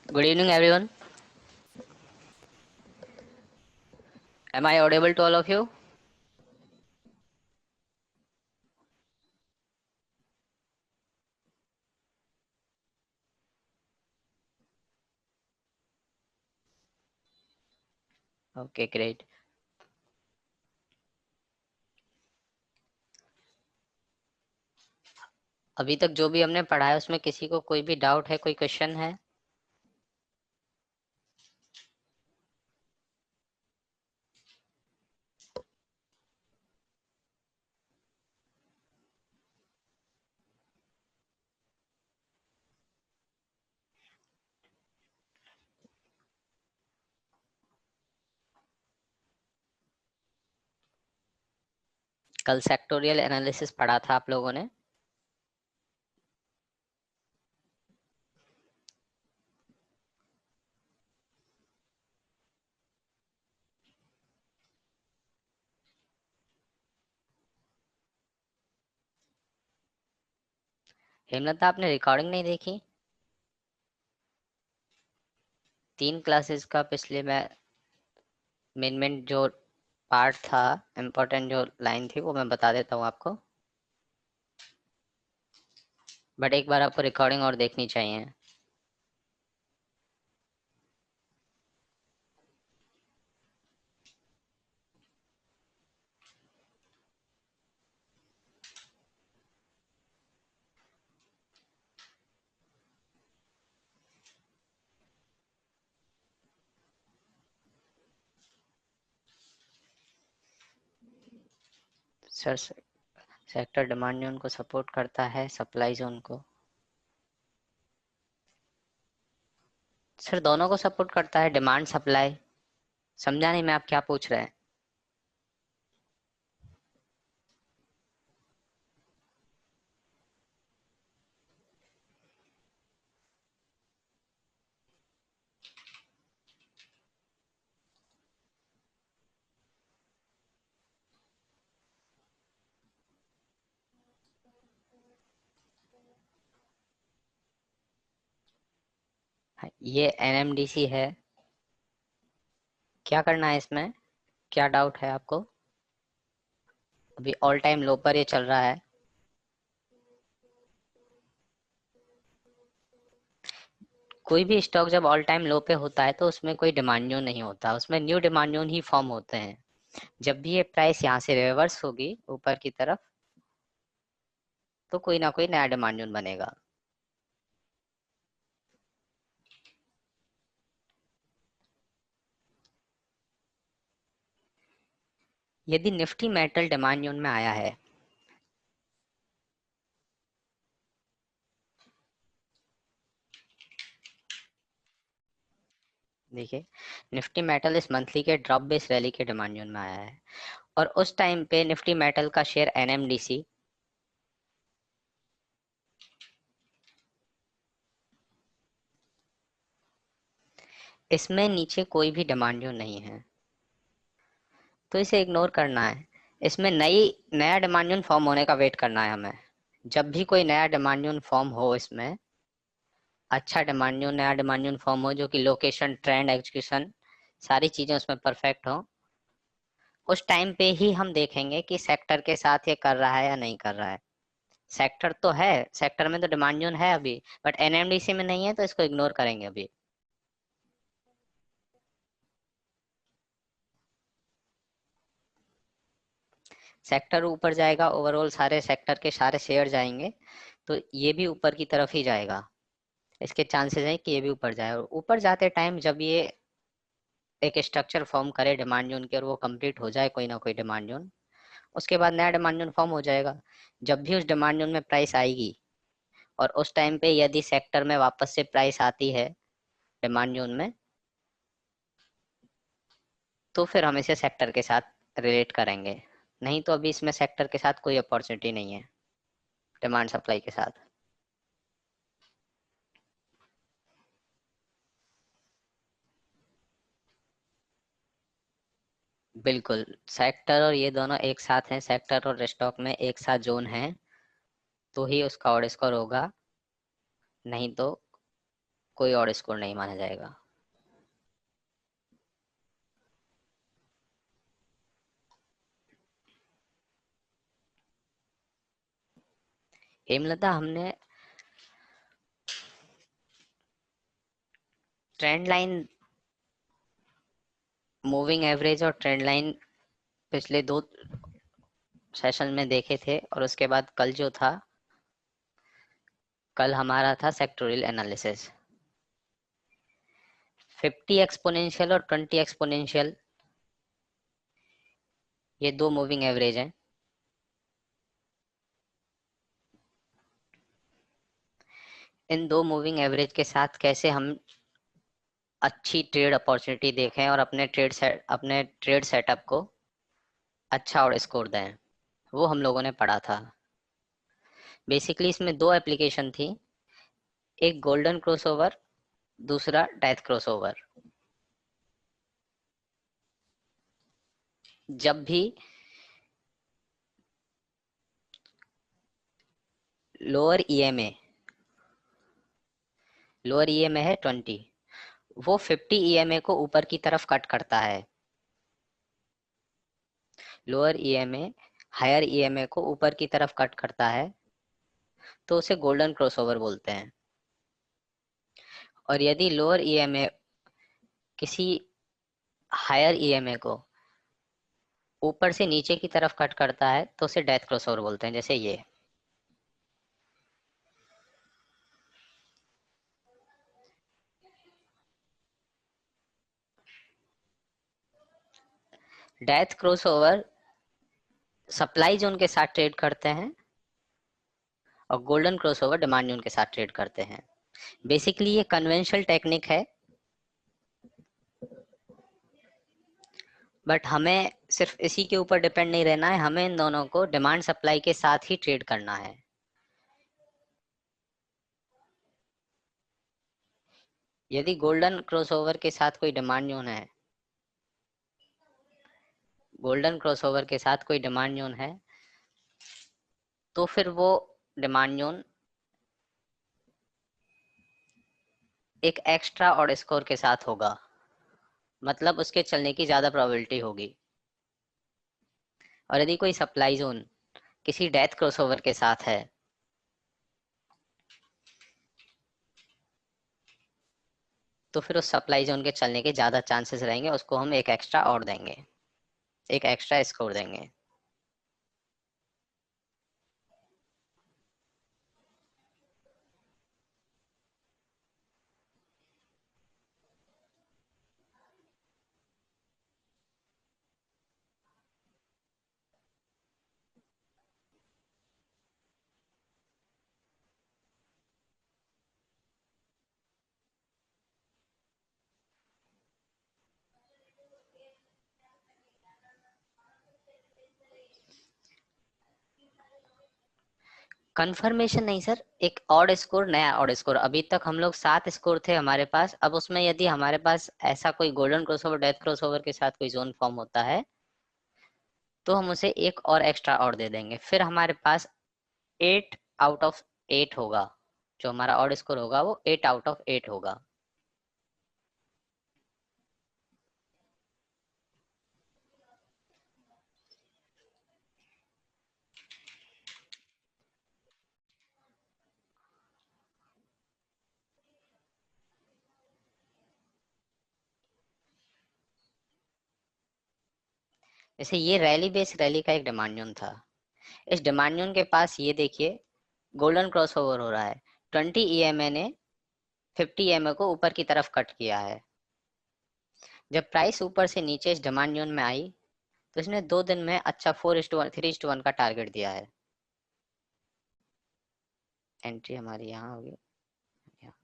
Good evening, everyone. Am I audible to all of you? Okay, great. अभी तक जो भी हमने पढ़ा है उसमें किसी को कोई भी डाउट है, कोई क्वेश्चन है? कल सेक्टोरियल एनालिसिस पढ़ा था आप लोगों ने। हेमलता, आपने रिकॉर्डिंग नहीं देखी? 3 क्लासेस का पिछले मेन जो पार्ट था, इम्पोर्टेंट जो लाइन थी वो मैं बता देता हूँ आपको, बट एक बार आपको रिकॉर्डिंग और देखनी चाहिए। सर, सेक्टर डिमांड जोन को सपोर्ट करता है, सप्लाई जोन को। सर, दोनों को सपोर्ट करता है, डिमांड सप्लाई। समझा नहीं मैं, आप क्या पूछ रहे हैं? हाँ, ये एनएमडीसी है। क्या करना है इसमें? क्या डाउट है आपको? अभी ऑल टाइम लो पर ये चल रहा है। कोई भी स्टॉक जब ऑल टाइम लो पे होता है तो उसमें कोई डिमांड जोन नहीं होता, उसमें न्यू डिमांड जोन ही फॉर्म होते हैं। जब भी ये प्राइस यहाँ से रिवर्स होगी ऊपर की तरफ, तो कोई ना कोई नया डिमांड जोन बनेगा। यदि निफ्टी मेटल डिमांड जोन में आया है, देखिए, निफ्टी मेटल इस मंथली के ड्रॉप बेस रैली के डिमांड जोन में आया है, और उस टाइम पे निफ्टी मेटल का शेयर एनएमडीसी इसमें नीचे कोई भी डिमांड जोन नहीं है, तो इसे इग्नोर करना है। इसमें नया डिमांड जोन फॉर्म होने का वेट करना है हमें। जब भी कोई नया डिमांड जोन फॉर्म हो, इसमें अच्छा डिमांड जोन, नया डिमांड जोन फॉर्म हो जो कि लोकेशन, ट्रेंड, एग्जीक्यूशन, सारी चीजें उसमें परफेक्ट हो, उस टाइम पे ही हम देखेंगे कि सेक्टर के साथ ये कर रहा है या नहीं कर रहा है। सेक्टर तो है, सेक्टर में तो डिमांड जोन है अभी, बट एनएमडीसी में नहीं है, तो इसको इग्नोर करेंगे अभी। सेक्टर ऊपर जाएगा, ओवरऑल सारे सेक्टर के सारे शेयर जाएंगे, तो ये भी ऊपर की तरफ ही जाएगा। इसके चांसेस हैं कि ये भी ऊपर जाए, और ऊपर जाते टाइम जब ये एक स्ट्रक्चर फॉर्म करे डिमांड जोन के और वो कंप्लीट हो जाए कोई ना कोई डिमांड जोन, उसके बाद नया डिमांड जोन फॉर्म हो जाएगा। जब भी उस डिमांड जोन में प्राइस आएगी और उस टाइम पे यदि सेक्टर में वापस से प्राइस आती है डिमांड जोन में, तो फिर हम इसे सेक्टर के साथ रिलेट करेंगे। नहीं तो अभी इसमें सेक्टर के साथ कोई अपॉर्चुनिटी नहीं है, डिमांड सप्लाई के साथ। बिल्कुल, सेक्टर और ये दोनों एक साथ हैं, सेक्टर और स्टॉक में एक साथ जोन है, तो ही उसका ऑड स्कोर होगा, नहीं तो कोई और स्कोर नहीं माना जाएगा। हेमलता, हमने ट्रेंड लाइन, मूविंग एवरेज और ट्रेंड लाइन पिछले 2 सेशन में देखे थे, और उसके बाद कल जो था, कल हमारा था सेक्टोरियल एनालिसिस। 50 एक्सपोनेंशियल और 20 एक्सपोनेंशियल, ये 2 मूविंग एवरेज हैं। इन 2 मूविंग एवरेज के साथ कैसे हम अच्छी ट्रेड अपॉर्चुनिटी देखें और अपने ट्रेड सेटअप को अच्छा और स्कोर दें, वो हम लोगों ने पढ़ा था। बेसिकली इसमें 2 एप्लीकेशन थी, एक गोल्डन क्रॉसओवर, दूसरा डेथ क्रॉसओवर। जब भी लोअर ईएमए है 20, वो 50 ईएमए को ऊपर की तरफ कट करता है। लोअर ईएमए हायर ईएमए को ऊपर की तरफ कट करता है, तो उसे गोल्डन क्रॉसओवर बोलते हैं। और यदि लोअर ईएमए किसी हायर ईएमए को ऊपर से नीचे की तरफ कट करता है, तो उसे डेथ क्रॉसओवर बोलते हैं, जैसे ये। डेथ क्रॉसओवर सप्लाई जोन के साथ ट्रेड करते हैं, और गोल्डन क्रॉसओवर डिमांड जोन के साथ ट्रेड करते हैं। बेसिकली ये कन्वेंशनल टेक्निक है, बट हमें सिर्फ इसी के ऊपर डिपेंड नहीं रहना है, हमें इन दोनों को डिमांड सप्लाई के साथ ही ट्रेड करना है। यदि गोल्डन क्रॉसओवर के साथ कोई डिमांड जोन है, तो फिर वो डिमांड जोन एक एक्स्ट्रा ऑड स्कोर के साथ होगा, मतलब उसके चलने की ज्यादा प्रोबेबिलिटी होगी। और यदि कोई सप्लाई जोन किसी डेथ क्रॉसओवर के साथ है, तो फिर उस सप्लाई जोन के चलने के ज्यादा चांसेस रहेंगे, उसको हम एक एक्स्ट्रा और देंगे, एक एक्स्ट्रा स्कोर देंगे। कंफर्मेशन नहीं सर, एक ऑड स्कोर, नया ऑड स्कोर। अभी तक हम लोग 7 स्कोर थे हमारे पास, अब उसमें यदि हमारे पास ऐसा कोई गोल्डन क्रॉसओवर, डेथ क्रॉसओवर के साथ कोई जोन फॉर्म होता है, तो हम उसे एक और एक्स्ट्रा और दे देंगे। फिर हमारे पास 8 आउट ऑफ 8 होगा, जो हमारा ऑड स्कोर होगा वो 8 आउट ऑफ 8 होगा। जैसे ये रैली का एक डिमांड जोन था, इस डिमांड जोन के पास ये देखिए गोल्डन क्रॉसओवर हो रहा है। 20 ईएमए ने 50 ईएमए को ऊपर की तरफ कट किया है। जब प्राइस ऊपर से नीचे इस डिमांड जोन में आई, तो इसने 2 दिन में अच्छा 4:1 3:1 का टारगेट दिया है। एंट्री हमारी यहाँ होगी, यहाँ।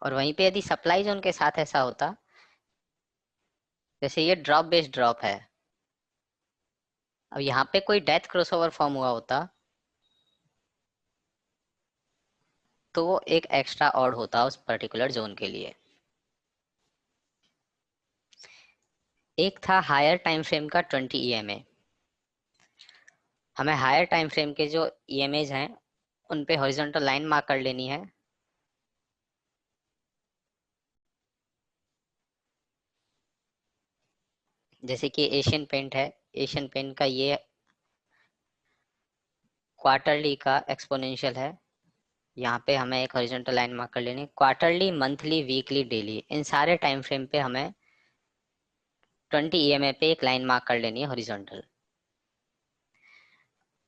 और वहीं पे यदि सप्लाई जोन के साथ ऐसा होता, जैसे ये ड्रॉप बेस्ड ड्रॉप है, अब यहाँ पे कोई डेथ क्रॉसओवर फॉर्म हुआ होता, तो वो एक एक्स्ट्रा ऑड होता उस पर्टिकुलर जोन के लिए। एक था हायर टाइम फ्रेम का 20 ईएमए, हमें हायर टाइम फ्रेम के जो ईएमएज हैं उन पे हॉरिजॉन्टल लाइन मार्क कर लेनी है। जैसे कि एशियन पेंट है, एशियन पेंट का ये क्वार्टरली का एक्सपोनेंशियल है, यहाँ पे हमें एक हॉरिजॉन्टल लाइन मार्क कर लेनी है। क्वार्टरली, मंथली, वीकली, डेली, इन सारे टाइम फ्रेम पे हमें 20 ईएमए पे एक लाइन मार्क कर लेनी है हॉरिजॉन्टल।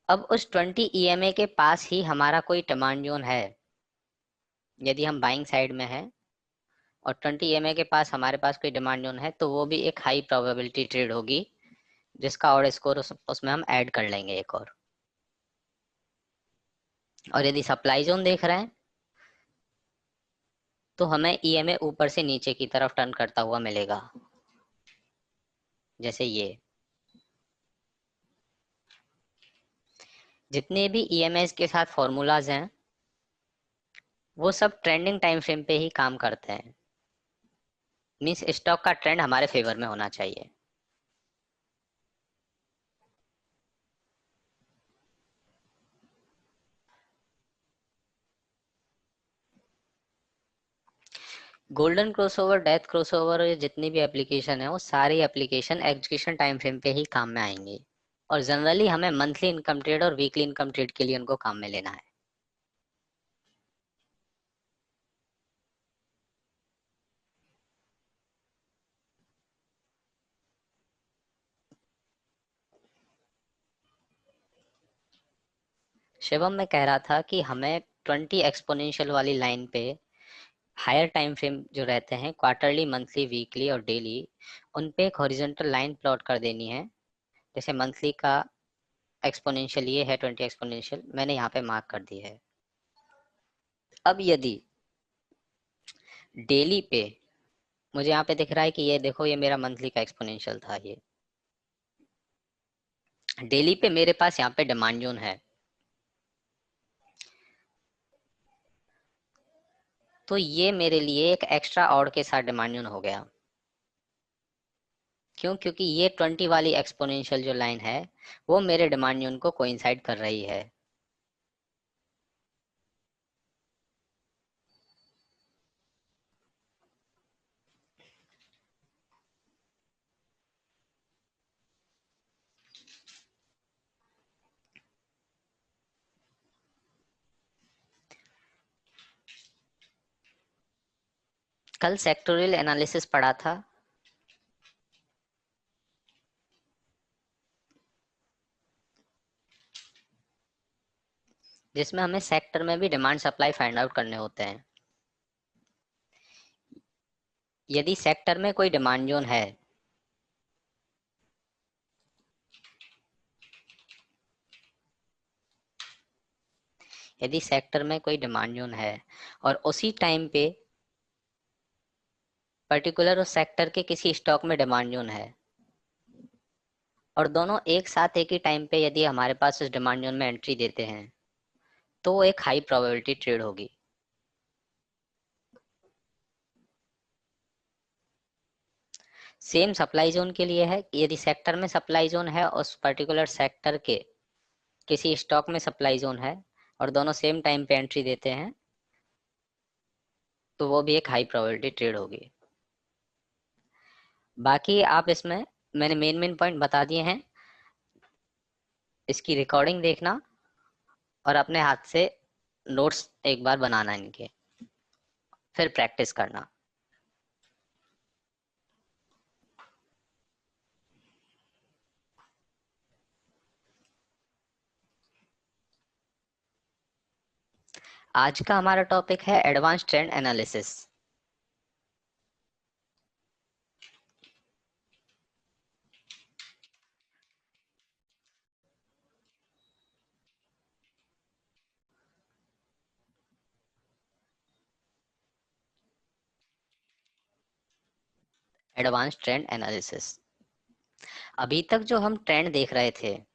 अब उस 20 ईएमए के पास ही हमारा कोई डिमांड जोन है, यदि हम बाइंग साइड में है और 20 ईएमए के पास हमारे पास कोई डिमांड जोन है, तो वो भी एक हाई प्रोबेबिलिटी ट्रेड होगी, जिसका और स्कोर उसमें हम ऐड कर लेंगे एक और यदि सप्लाई जोन देख रहे हैं तो हमें ईएमए ऊपर से नीचे की तरफ टर्न करता हुआ मिलेगा, जैसे ये। जितने भी ईएमएस के साथ फॉर्मूलाज हैं वो सब ट्रेंडिंग टाइम फ्रेम पे ही काम करते हैं, मीन्स स्टॉक का ट्रेंड हमारे फेवर में होना चाहिए। गोल्डन क्रॉसओवर, डेथ क्रॉसओवर, जितनी भी एप्लीकेशन है वो सारी एप्लीकेशन एग्जीक्यूशन टाइम फ्रेम पे ही काम में आएंगी, और जनरली हमें मंथली इनकम ट्रेड और वीकली इनकम ट्रेड के लिए उनको काम में लेना है। शिवम, मैं कह रहा था कि हमें 20 एक्सपोनेंशियल वाली लाइन पे हायर टाइम फ्रेम जो रहते हैं क्वार्टरली, मंथली, वीकली और डेली, उन पे एक हॉरिजॉन्टल लाइन प्लॉट कर देनी है। जैसे मंथली का एक्सपोनेंशियल ये है 20 एक्सपोनेंशियल, मैंने यहाँ पे मार्क कर दी है। अब यदि डेली पे मुझे यहाँ पे दिख रहा है कि ये देखो, ये मेरा मंथली का एक्सपोनेंशियल था, ये डेली पे मेरे पास यहाँ पे डिमांड जोन है, तो ये मेरे लिए एक एक्स्ट्रा ऑड के साथ डिमांड जोन हो गया। क्यों? क्योंकि ये 20 वाली एक्सपोनेंशियल जो लाइन है वो मेरे डिमांड जोन को कोइंसाइड कर रही है। कल सेक्टोरियल एनालिसिस पढ़ा था, जिसमें हमें सेक्टर में भी डिमांड सप्लाई फाइंड आउट करने होते हैं। यदि सेक्टर में कोई डिमांड जोन है, यदि सेक्टर में कोई डिमांड जोन है और उसी टाइम पे पर्टिकुलर उस सेक्टर के किसी स्टॉक में डिमांड जोन है, और दोनों एक साथ एक ही टाइम पे यदि हमारे पास उस डिमांड जोन में एंट्री देते हैं, तो वो एक हाई प्रोबेबिलिटी ट्रेड होगी। सेम सप्लाई जोन के लिए है, यदि सेक्टर में सप्लाई जोन है, उस पर्टिकुलर सेक्टर के किसी स्टॉक में सप्लाई जोन है और दोनों सेम टाइम पे एंट्री देते हैं, तो वो भी एक हाई प्रोबेबिलिटी ट्रेड होगी। बाकी आप इसमें मैंने मेन मेन पॉइंट बता दिए हैं, इसकी रिकॉर्डिंग देखना और अपने हाथ से नोट्स एक बार बनाना इनके, फिर प्रैक्टिस करना। आज का हमारा टॉपिक है advance trend analysis. Advance trend analysis. अभी तक जो हम ट्रेंड देख रहे थे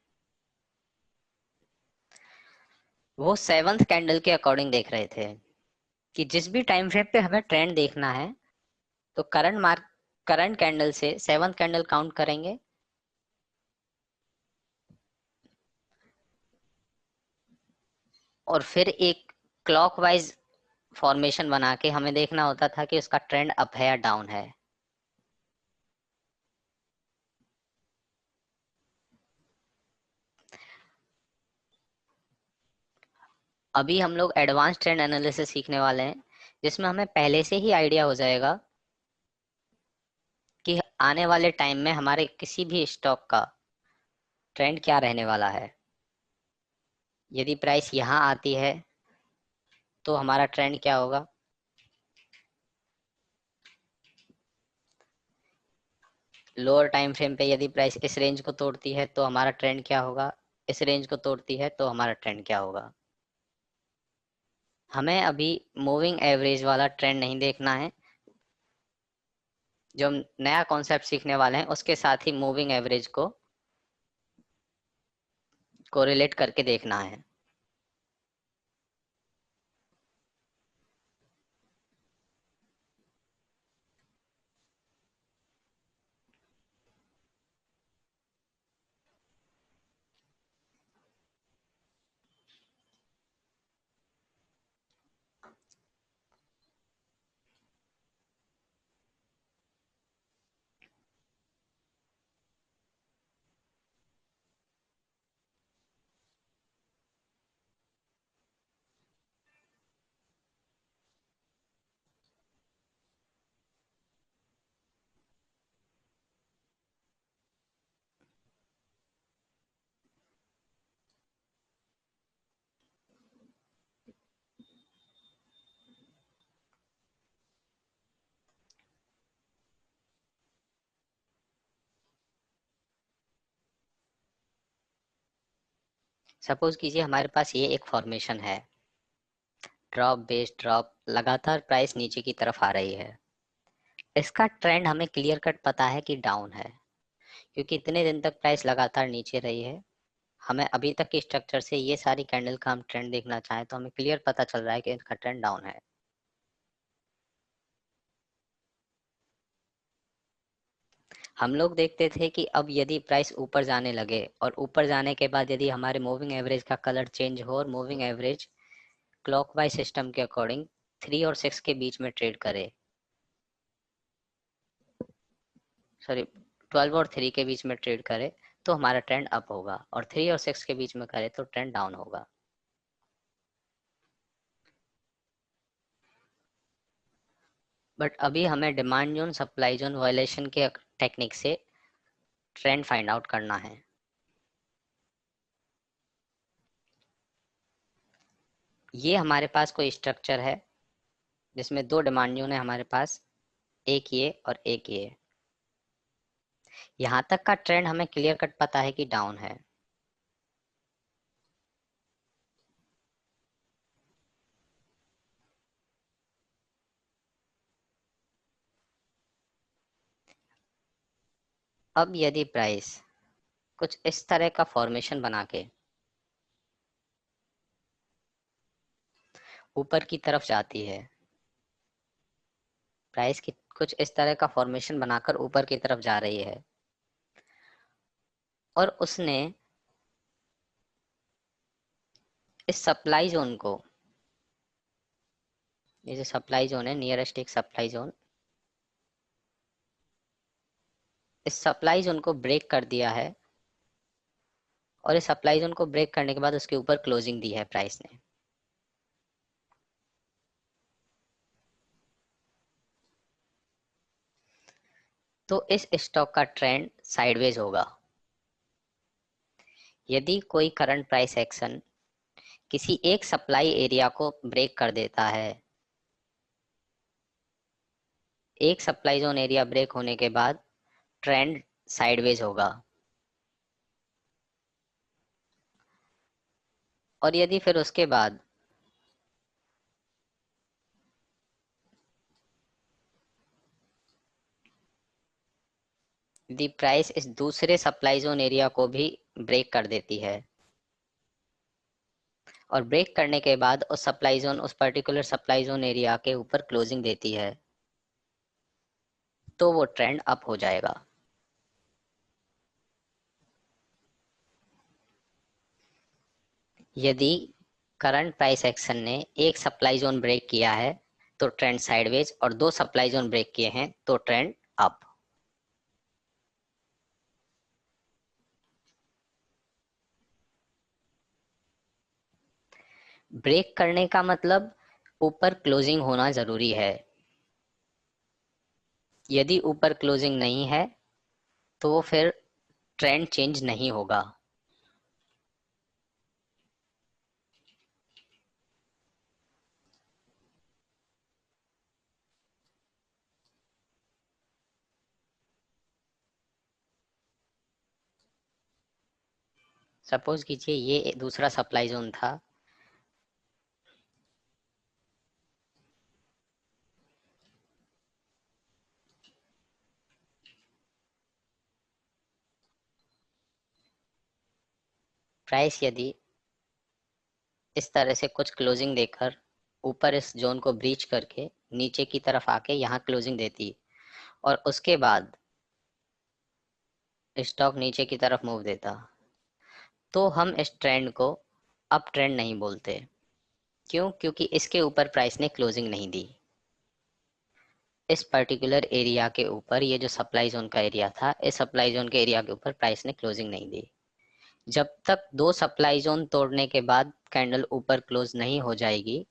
वो सेवंथ कैंडल के अकॉर्डिंग देख रहे थे, कि जिस भी टाइम फ्रेम पे हमें ट्रेंड देखना है तो करंट कैंडल से सेवंथ कैंडल काउंट करेंगे, और फिर एक क्लॉकवाइज फॉर्मेशन बना के हमें देखना होता था कि उसका ट्रेंड अप है या डाउन है। अभी हम लोग एडवांस ट्रेंड एनालिसिस सीखने वाले हैं, जिसमें हमें पहले से ही आइडिया हो जाएगा कि आने वाले टाइम में हमारे किसी भी स्टॉक का ट्रेंड क्या रहने वाला है। यदि प्राइस यहाँ आती है तो हमारा ट्रेंड क्या होगा, लोअर टाइम फ्रेम पे यदि प्राइस इस रेंज को तोड़ती है तो हमारा ट्रेंड क्या होगा, इस रेंज को तोड़ती है तो हमारा ट्रेंड क्या होगा। हमें अभी मूविंग एवरेज वाला ट्रेंड नहीं देखना है। जो हम नया कॉन्सेप्ट सीखने वाले हैं उसके साथ ही मूविंग एवरेज को कोरिलेट करके देखना है। सपोज कीजिए हमारे पास ये एक फॉर्मेशन है, ड्रॉप बेस ड्रॉप, लगातार प्राइस नीचे की तरफ आ रही है। इसका ट्रेंड हमें क्लियर कट पता है कि डाउन है, क्योंकि इतने दिन तक प्राइस लगातार नीचे रही है। हमें अभी तक की स्ट्रक्चर से ये सारी कैंडल का हम ट्रेंड देखना चाहें तो हमें क्लियर पता चल रहा है कि इसका ट्रेंड डाउन है। हम लोग देखते थे कि अब यदि प्राइस ऊपर जाने लगे और ऊपर जाने के बाद यदि हमारे मूविंग एवरेज का कलर चेंज हो और मूविंग एवरेज क्लॉकवाइज सिस्टम के अकॉर्डिंग 3 और 6 के बीच में ट्रेड करे, सॉरी 12 और 3 के बीच में ट्रेड करे, तो हमारा ट्रेंड अप होगा, और 3 और 6 के बीच में करे तो ट्रेंड डाउन होगा। बट अभी हमें demand zone supply zone violation के टेक्निक से ट्रेंड फाइंड आउट करना है। ये हमारे पास कोई स्ट्रक्चर है जिसमें दो डिमांड जोन है हमारे पास, एक ये और एक ये। यहाँ तक का ट्रेंड हमें क्लियर कट पता है कि डाउन है। अब यदि प्राइस कुछ इस तरह का फॉर्मेशन बना के ऊपर की तरफ जाती है, प्राइस की कुछ इस तरह का फॉर्मेशन बनाकर ऊपर की तरफ जा रही है, और उसने इस सप्लाई जोन को, ये जो सप्लाई जोन है नियरेस्ट एक सप्लाई जोन, इस सप्लाई जोन को ब्रेक कर दिया है, और इस सप्लाई जोन को ब्रेक करने के बाद उसके ऊपर क्लोजिंग दी है प्राइस ने, तो इस स्टॉक का ट्रेंड साइडवेज होगा। यदि कोई करंट प्राइस एक्शन किसी एक सप्लाई एरिया को ब्रेक कर देता है, एक सप्लाई जोन एरिया ब्रेक होने के बाद ट्रेंड साइडवेज होगा। और यदि फिर उसके बाद यदि प्राइस इस दूसरे सप्लाई जोन एरिया को भी ब्रेक कर देती है, और ब्रेक करने के बाद उस सप्लाई जोन, उस पर्टिकुलर सप्लाई जोन एरिया के ऊपर क्लोजिंग देती है, तो वो ट्रेंड अप हो जाएगा। यदि करंट प्राइस एक्शन ने एक सप्लाई जोन ब्रेक किया है तो ट्रेंड साइडवेज, और दो सप्लाई जोन ब्रेक किए हैं तो ट्रेंड अप। ब्रेक करने का मतलब ऊपर क्लोजिंग होना जरूरी है। यदि ऊपर क्लोजिंग नहीं है तो फिर ट्रेंड चेंज नहीं होगा। सपोज कीजिए ये दूसरा सप्लाई जोन था, प्राइस यदि इस तरह से कुछ क्लोजिंग देकर ऊपर इस जोन को ब्रीच करके नीचे की तरफ आके यहाँ क्लोजिंग देती और उसके बाद स्टॉक नीचे की तरफ मूव देता, तो हम इस ट्रेंड को अप ट्रेंड नहीं बोलते। क्यों? क्योंकि इसके ऊपर प्राइस ने क्लोजिंग नहीं दी। इस पर्टिकुलर एरिया के ऊपर, ये जो सप्लाई जोन का एरिया था, इस सप्लाई जोन के एरिया के ऊपर प्राइस ने क्लोजिंग नहीं दी। जब तक दो सप्लाई जोन तोड़ने के बाद कैंडल ऊपर क्लोज नहीं हो जाएगी,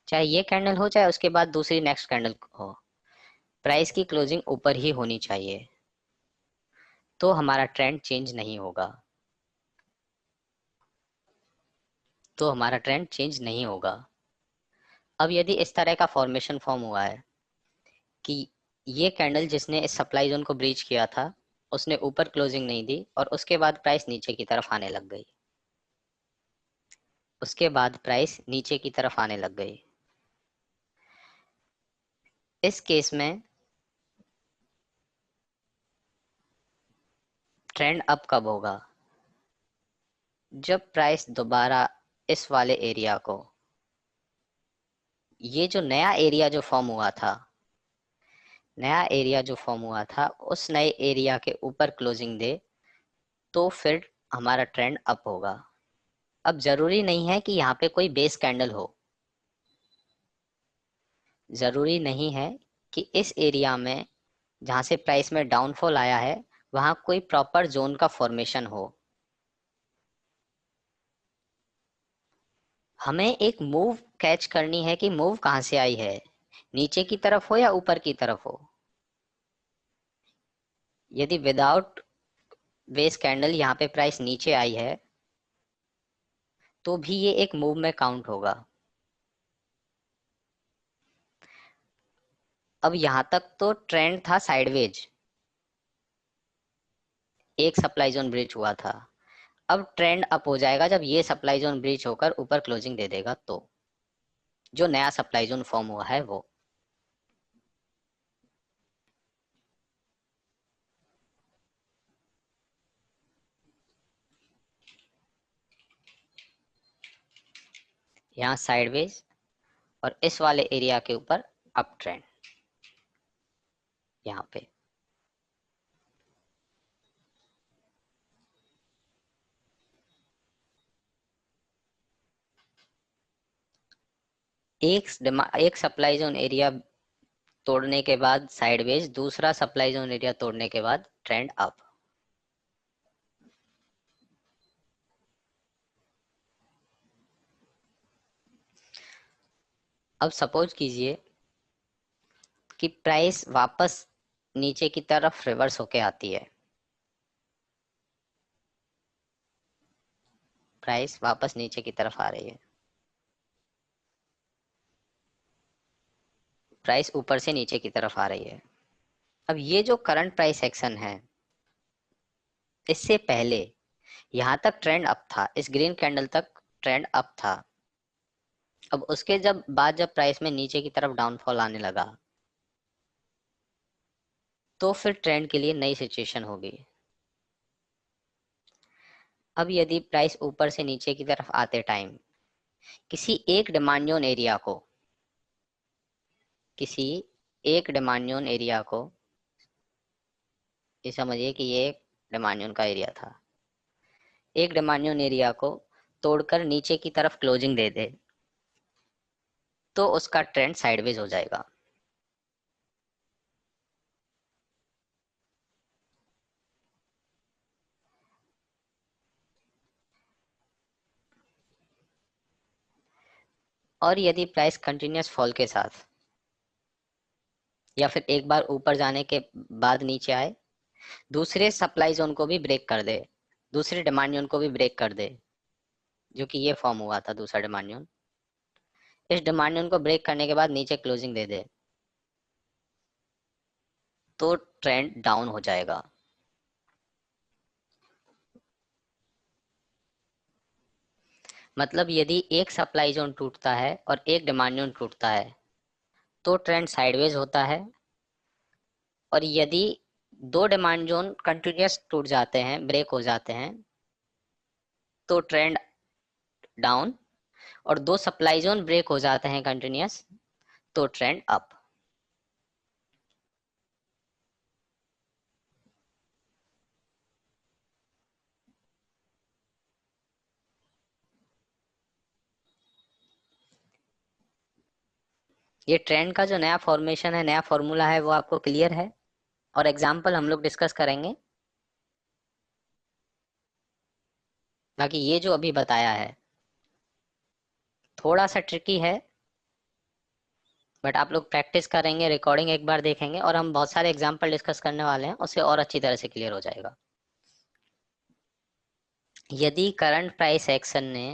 चाहे ये कैंडल हो चाहे उसके बाद दूसरी नेक्स्ट कैंडल हो, प्राइस की क्लोजिंग ऊपर ही होनी चाहिए, तो हमारा ट्रेंड चेंज नहीं होगा। तो हमारा ट्रेंड चेंज नहीं होगा। अब यदि इस तरह का फॉर्मेशन फॉर्म हुआ है कि ये कैंडल जिसने इस सप्लाई जोन को ब्रीच किया था उसने ऊपर क्लोजिंग नहीं दी और उसके बाद प्राइस नीचे की तरफ आने लग गई, उसके बाद प्राइस नीचे की तरफ आने लग गई, इस केस में ट्रेंड अप कब होगा? जब प्राइस दोबारा इस वाले एरिया को, ये जो नया एरिया जो फॉर्म हुआ था, नया एरिया जो फॉर्म हुआ था उस नए एरिया के ऊपर क्लोजिंग दे, तो फिर हमारा ट्रेंड अप होगा। अब जरूरी नहीं है कि यहाँ पे कोई बेस कैंडल हो, जरूरी नहीं है कि इस एरिया में जहां से प्राइस में डाउनफॉल आया है वहां कोई प्रॉपर जोन का फॉर्मेशन हो। हमें एक मूव कैच करनी है कि मूव कहां से आई है, नीचे की तरफ हो या ऊपर की तरफ हो। यदि विदाउट बेस कैंडल यहाँ पे प्राइस नीचे आई है तो भी ये एक मूव में काउंट होगा। अब यहां तक तो ट्रेंड था साइडवेज, एक सप्लाई जोन ब्रीच हुआ था। अब ट्रेंड अप हो जाएगा जब ये सप्लाई जोन ब्रीच होकर ऊपर क्लोजिंग दे देगा, तो जो नया सप्लाई जोन फॉर्म हुआ है वो। यहाँ साइडवेज और इस वाले एरिया के ऊपर अप ट्रेंड यहाँ पे। एक सप्लाई जोन एरिया तोड़ने के बाद साइडवेज, दूसरा सप्लाई जोन एरिया तोड़ने के बाद ट्रेंड अप। अब सपोज कीजिए कि प्राइस वापस नीचे की तरफ रिवर्स होके आती है, प्राइस वापस नीचे की तरफ आ रही है, प्राइस ऊपर से नीचे की तरफ आ रही है। अब ये जो करंट प्राइस एक्शन है, इससे पहले यहाँ तक ट्रेंड अप था, इस ग्रीन कैंडल तक ट्रेंड अप था। अब उसके जब बाद जब प्राइस में नीचे की तरफ डाउनफॉल आने लगा तो फिर ट्रेंड के लिए नई सिचुएशन होगी। अब यदि प्राइस ऊपर से नीचे की तरफ आते टाइम किसी एक डिमांड जोन एरिया को, किसी एक डिमांड जोन एरिया को, ये समझिए कि ये एक डिमांड जोन का एरिया था, एक डिमांड जोन एरिया को तोड़कर नीचे की तरफ क्लोजिंग दे दे तो उसका ट्रेंड साइडवेज हो जाएगा। और यदि प्राइस कंटिन्यूस फॉल के साथ या फिर एक बार ऊपर जाने के बाद नीचे आए, दूसरे सप्लाई जोन को भी ब्रेक कर दे, दूसरे डिमांड जोन को भी ब्रेक कर दे, जो कि ये फॉर्म हुआ था दूसरा डिमांड जोन, इस डिमांड जोन को ब्रेक करने के बाद नीचे क्लोजिंग दे दे तो ट्रेंड डाउन हो जाएगा। मतलब यदि एक सप्लाई जोन टूटता है और एक डिमांड जोन टूटता है तो ट्रेंड साइडवेज होता है, और यदि दो डिमांड जोन कंटिन्यूस टूट जाते हैं, ब्रेक हो जाते हैं, तो ट्रेंड डाउन, और दो सप्लाई जोन ब्रेक हो जाते हैं कंटिन्यूस तो ट्रेंड अप। ये ट्रेंड का जो नया फॉर्मेशन है, नया फॉर्मूला है, वो आपको क्लियर है? और एग्जाम्पल हम लोग डिस्कस करेंगे। बाकी ये जो अभी बताया है थोड़ा सा ट्रिकी है, बट आप लोग प्रैक्टिस करेंगे, रिकॉर्डिंग एक बार देखेंगे, और हम बहुत सारे एग्जाम्पल डिस्कस करने वाले हैं, उससे और अच्छी तरह से क्लियर हो जाएगा। यदि करंट प्राइस एक्शन ने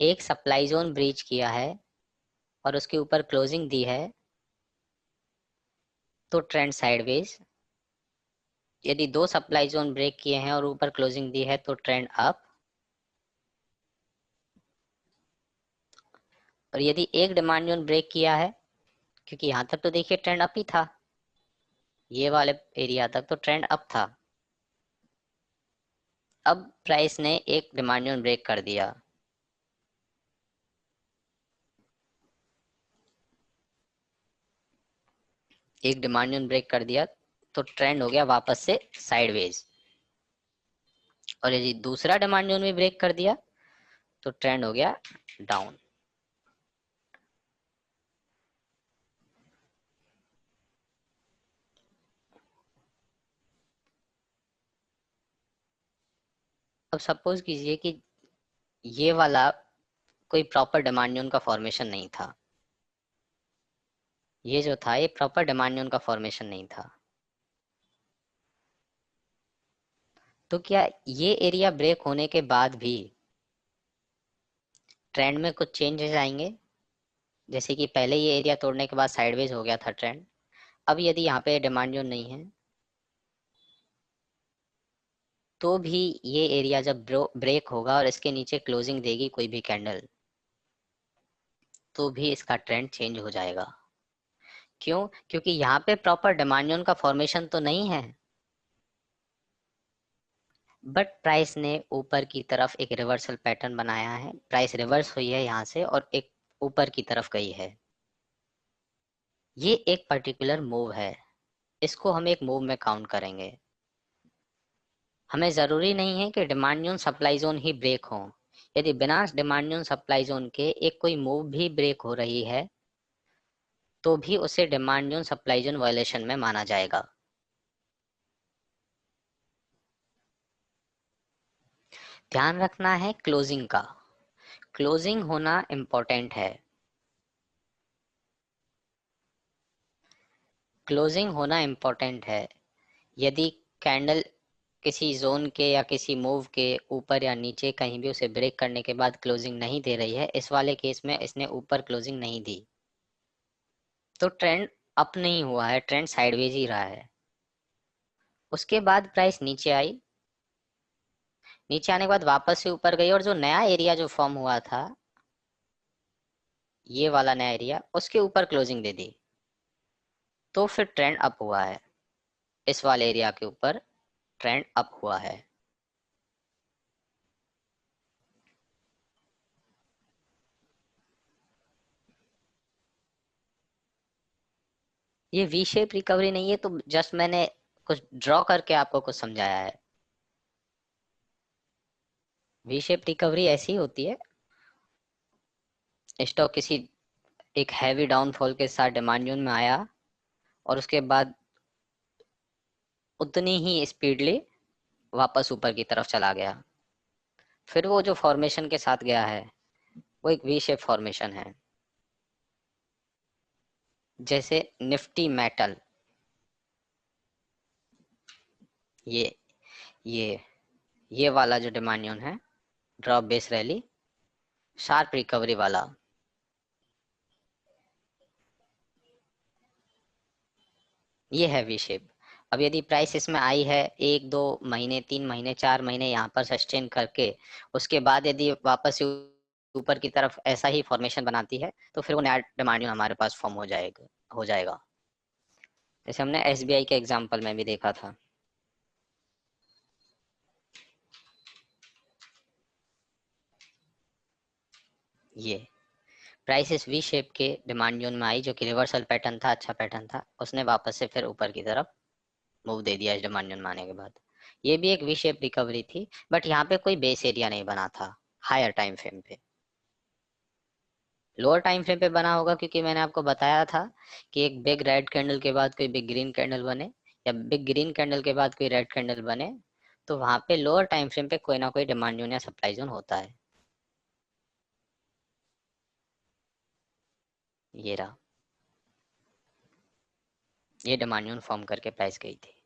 एक सप्लाई जोन ब्रीच किया है और उसके ऊपर क्लोजिंग दी है तो ट्रेंड साइडवेज। यदि दो सप्लाई जोन ब्रेक किए हैं और ऊपर क्लोजिंग दी है तो ट्रेंड अप। और यदि एक डिमांड जोन ब्रेक किया है, क्योंकि यहां तक तो देखिए ट्रेंड अप ही था, ये वाले एरिया तक तो ट्रेंड अप था, अब प्राइस ने एक डिमांड जोन ब्रेक कर दिया, एक डिमांड जोन ब्रेक कर दिया तो ट्रेंड हो गया वापस से साइडवेज। और यदि दूसरा डिमांड जोन भी ब्रेक कर दिया तो ट्रेंड हो गया डाउन। अब सपोज कीजिए कि ये वाला कोई प्रॉपर डिमांड जोन का फॉर्मेशन नहीं था, ये जो था ये प्रॉपर डिमांड जोन का फॉर्मेशन नहीं था, तो क्या ये एरिया ब्रेक होने के बाद भी ट्रेंड में कुछ चेंजेस आएंगे? जैसे कि पहले ये एरिया तोड़ने के बाद साइडवेज हो गया था ट्रेंड, अब यदि यहाँ पे डिमांड जोन नहीं है तो भी ये एरिया जब ब्रेक होगा और इसके नीचे क्लोजिंग देगी कोई भी कैंडल, तो भी इसका ट्रेंड चेंज हो जाएगा। क्यों? क्योंकि यहाँ पे प्रॉपर डिमांड जोन का फॉर्मेशन तो नहीं है, बट प्राइस ने ऊपर की तरफ एक रिवर्सल पैटर्न बनाया है, प्राइस रिवर्स हुई है यहाँ से और एक ऊपर की तरफ गई है। ये एक पर्टिकुलर मूव है, इसको हम एक मूव में काउंट करेंगे। हमें जरूरी नहीं है कि डिमांड जोन सप्लाई जोन ही ब्रेक हो, यदि बिना डिमांड जोन सप्लाई जोन के एक कोई मूव भी ब्रेक हो रही है तो भी उसे demand zone supply zone violation में माना जाएगा। ध्यान रखना है क्लोजिंग का, क्लोजिंग होना इंपॉर्टेंट है, क्लोजिंग होना इंपॉर्टेंट है। यदि कैंडल किसी जोन के या किसी मूव के ऊपर या नीचे कहीं भी उसे ब्रेक करने के बाद क्लोजिंग नहीं दे रही है, इस वाले केस में इसने ऊपर क्लोजिंग नहीं दी तो ट्रेंड अप नहीं हुआ है, ट्रेंड साइडवेज ही रहा है। उसके बाद प्राइस नीचे आई, नीचे आने के बाद वापस से ऊपर गई और जो नया एरिया जो फॉर्म हुआ था, ये वाला नया एरिया, उसके ऊपर क्लोजिंग दे दी तो फिर ट्रेंड अप हुआ है, इस वाले एरिया के ऊपर ट्रेंड अप हुआ है। ये वी शेप रिकवरी नहीं है, तो जस्ट मैंने कुछ ड्रॉ करके आपको कुछ समझाया है। वी शेप रिकवरी ऐसी होती है, स्टॉक किसी एक हैवी डाउनफॉल के साथ डिमांड जोन में आया और उसके बाद उतनी ही स्पीडली वापस ऊपर की तरफ चला गया, फिर वो जो फॉर्मेशन के साथ गया है वो एक वी शेप फॉर्मेशन है। जैसे निफ्टी मेटल, ये ये ये वाला जो डिमांड जोन है, drop base rally, sharp recovery वाला, ये है वी शेप। अब यदि प्राइस इसमें आई है 1-2 महीने, 3 महीने, 4 महीने यहाँ पर सस्टेन करके, उसके बाद यदि वापस से ऊपर की तरफ ऐसा ही फॉर्मेशन बनाती है तो फिर वो नया डिमांड हमारे पास फॉर्म हो जाएगा। जैसे हमने एसबीआई के एग्जांपल में भी देखा था। ये प्राइस इस वी शेप के डिमांड जोन में आई, जो कि रिवर्सल पैटर्न था, अच्छा पैटर्न था, उसने वापस से फिर ऊपर की तरफ मूव दे दिया इस डिमांड जोन में आने के बाद। ये भी एक वी शेप रिकवरी थी, बट यहाँ पे कोई बेस एरिया नहीं बना था हायर टाइम फ्रेम पे। लोअर टाइम फ्रेम पे बना होगा क्योंकि मैंने आपको बताया था कि एक बिग रेड कैंडल के बाद कोई बिग ग्रीन कैंडल बने, या बिग ग्रीन कैंडल के बाद कोई रेड कैंडल बने, तो वहां पे लोअर टाइम फ्रेम पे कोई ना कोई डिमांड जोन या सप्लाई जोन होता है। ये रहा, ये डिमांड जोन फॉर्म करके प्राइस गई थी।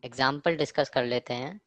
एग्जाम्पल डिस्कस कर लेते हैं।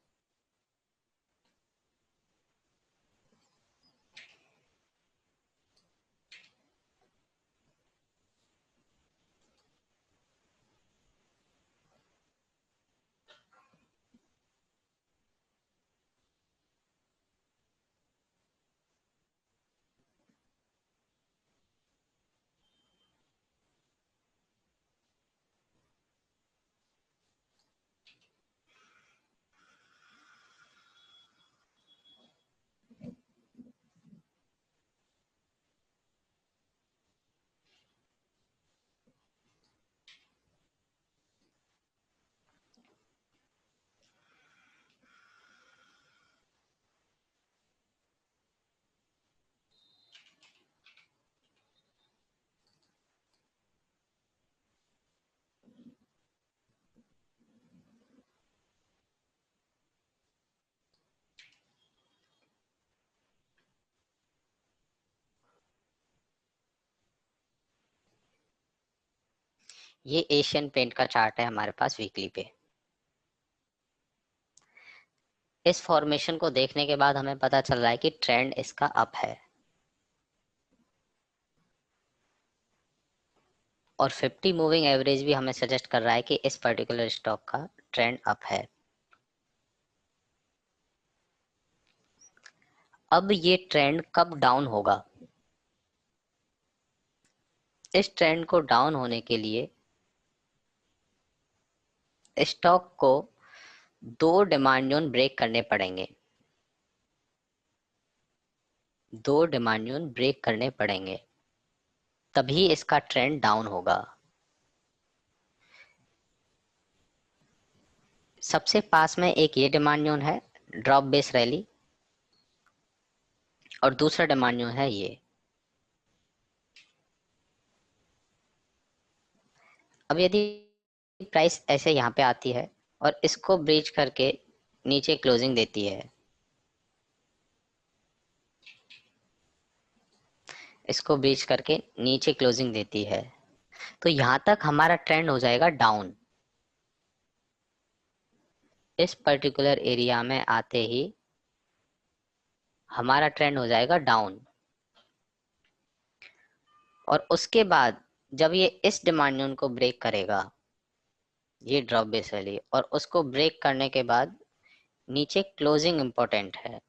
ये एशियन पेंट का चार्ट है हमारे पास वीकली पे। इस फॉर्मेशन को देखने के बाद हमें पता चल रहा है कि ट्रेंड इसका अप है, और 50 मूविंग एवरेज भी हमें सजेस्ट कर रहा है कि इस पर्टिकुलर स्टॉक का ट्रेंड अप है। अब ये ट्रेंड कब डाउन होगा? इस ट्रेंड को डाउन होने के लिए स्टॉक को 2 डिमांड जोन ब्रेक करने पड़ेंगे, 2 डिमांड जोन ब्रेक करने पड़ेंगे, तभी इसका ट्रेंड डाउन होगा। सबसे पास में एक ये डिमांड जोन है, ड्रॉप बेस रैली, और दूसरा डिमांड जोन है ये। अब यदि प्राइस ऐसे यहाँ पे आती है और इसको ब्रीच करके नीचे क्लोजिंग देती है, इसको ब्रीच करके नीचे क्लोजिंग देती है, तो यहां तक हमारा ट्रेंड हो जाएगा डाउन। इस पर्टिकुलर एरिया में आते ही हमारा ट्रेंड हो जाएगा डाउन, और उसके बाद जब ये इस डिमांड जोन को ब्रेक करेगा, ये ड्रॉप बेस वाली, और उसको ब्रेक करने के बाद नीचे क्लोजिंग इंपॉर्टेंट है।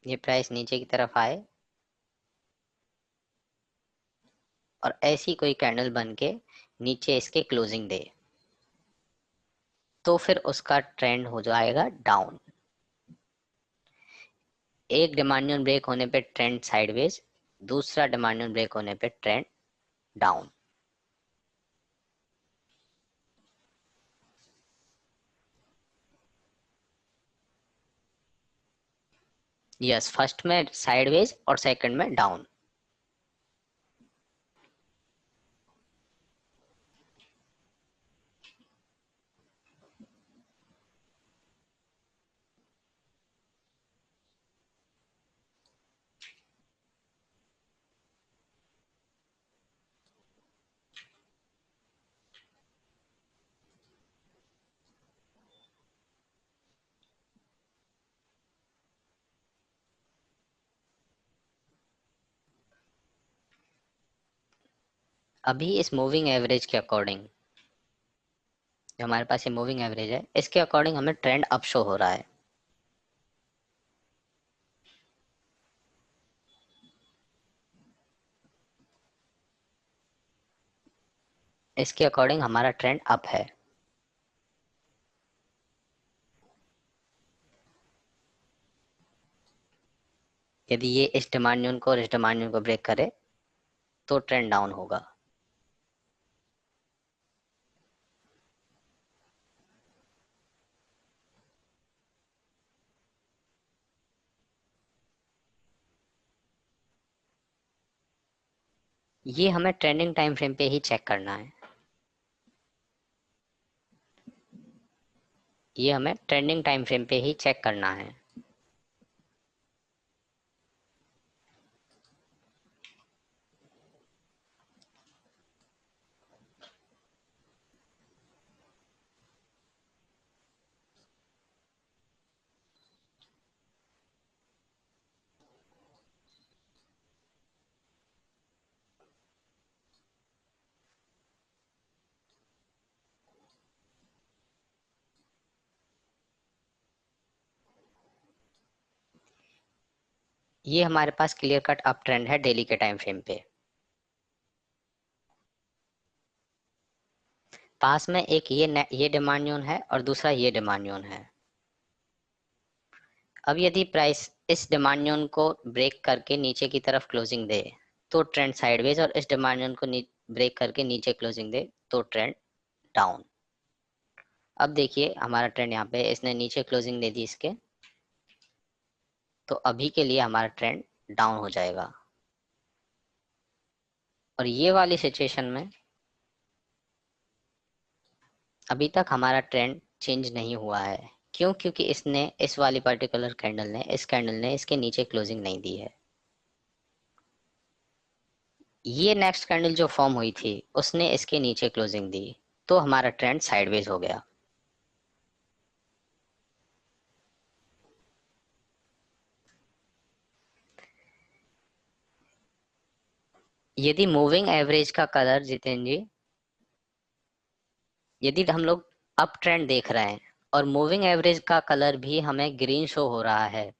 ये प्राइस नीचे की तरफ आए और ऐसी कोई कैंडल बन के नीचे इसके क्लोजिंग दे, तो फिर उसका ट्रेंड हो जाएगा डाउन। एक डिमांड ब्रेक होने पे ट्रेंड साइडवेज, दूसरा डिमांड ब्रेक होने पे ट्रेंड डाउन। यस, फर्स्ट में साइडवेज और सेकंड में डाउन। अभी इस मूविंग एवरेज के अकॉर्डिंग, जो हमारे पास ये मूविंग एवरेज है, इसके अकॉर्डिंग हमें ट्रेंड अप शो हो रहा है। इसके अकॉर्डिंग हमारा ट्रेंड अप है। यदि ये इस डिमांड को और इस डिमांड को ब्रेक करे तो ट्रेंड डाउन होगा। ये हमें ट्रेंडिंग टाइम फ्रेम पे ही चेक करना है। ये हमें ट्रेंडिंग टाइम फ्रेम पे ही चेक करना है। ये हमारे पास क्लियर कट अप ट्रेंड है डेली के टाइम फ्रेम पे। पास में एक ये डिमांड जोन है और दूसरा ये डिमांड जोन है। अब यदि प्राइस इस डिमांड जोन को ब्रेक करके नीचे की तरफ क्लोजिंग दे तो ट्रेंड साइडवेज, और इस डिमांड जोन को ब्रेक करके नीचे क्लोजिंग दे तो ट्रेंड डाउन। अब देखिए हमारा ट्रेंड यहाँ पे इसने नीचे क्लोजिंग दे दी इसके, तो अभी के लिए हमारा ट्रेंड डाउन हो जाएगा। और ये वाली सिचुएशन में अभी तक हमारा ट्रेंड चेंज नहीं हुआ है। क्यों? क्योंकि इसने इस वाली पर्टिकुलर कैंडल ने इसके नीचे क्लोजिंग नहीं दी है। ये नेक्स्ट कैंडल जो फॉर्म हुई थी उसने इसके नीचे क्लोजिंग दी, तो हमारा ट्रेंड साइडवेज हो गया। यदि मूविंग एवरेज का कलर, जितेंद्र जी, यदि हम लोग अप ट्रेंड देख रहे हैं और मूविंग एवरेज का कलर भी हमें ग्रीन शो हो रहा है,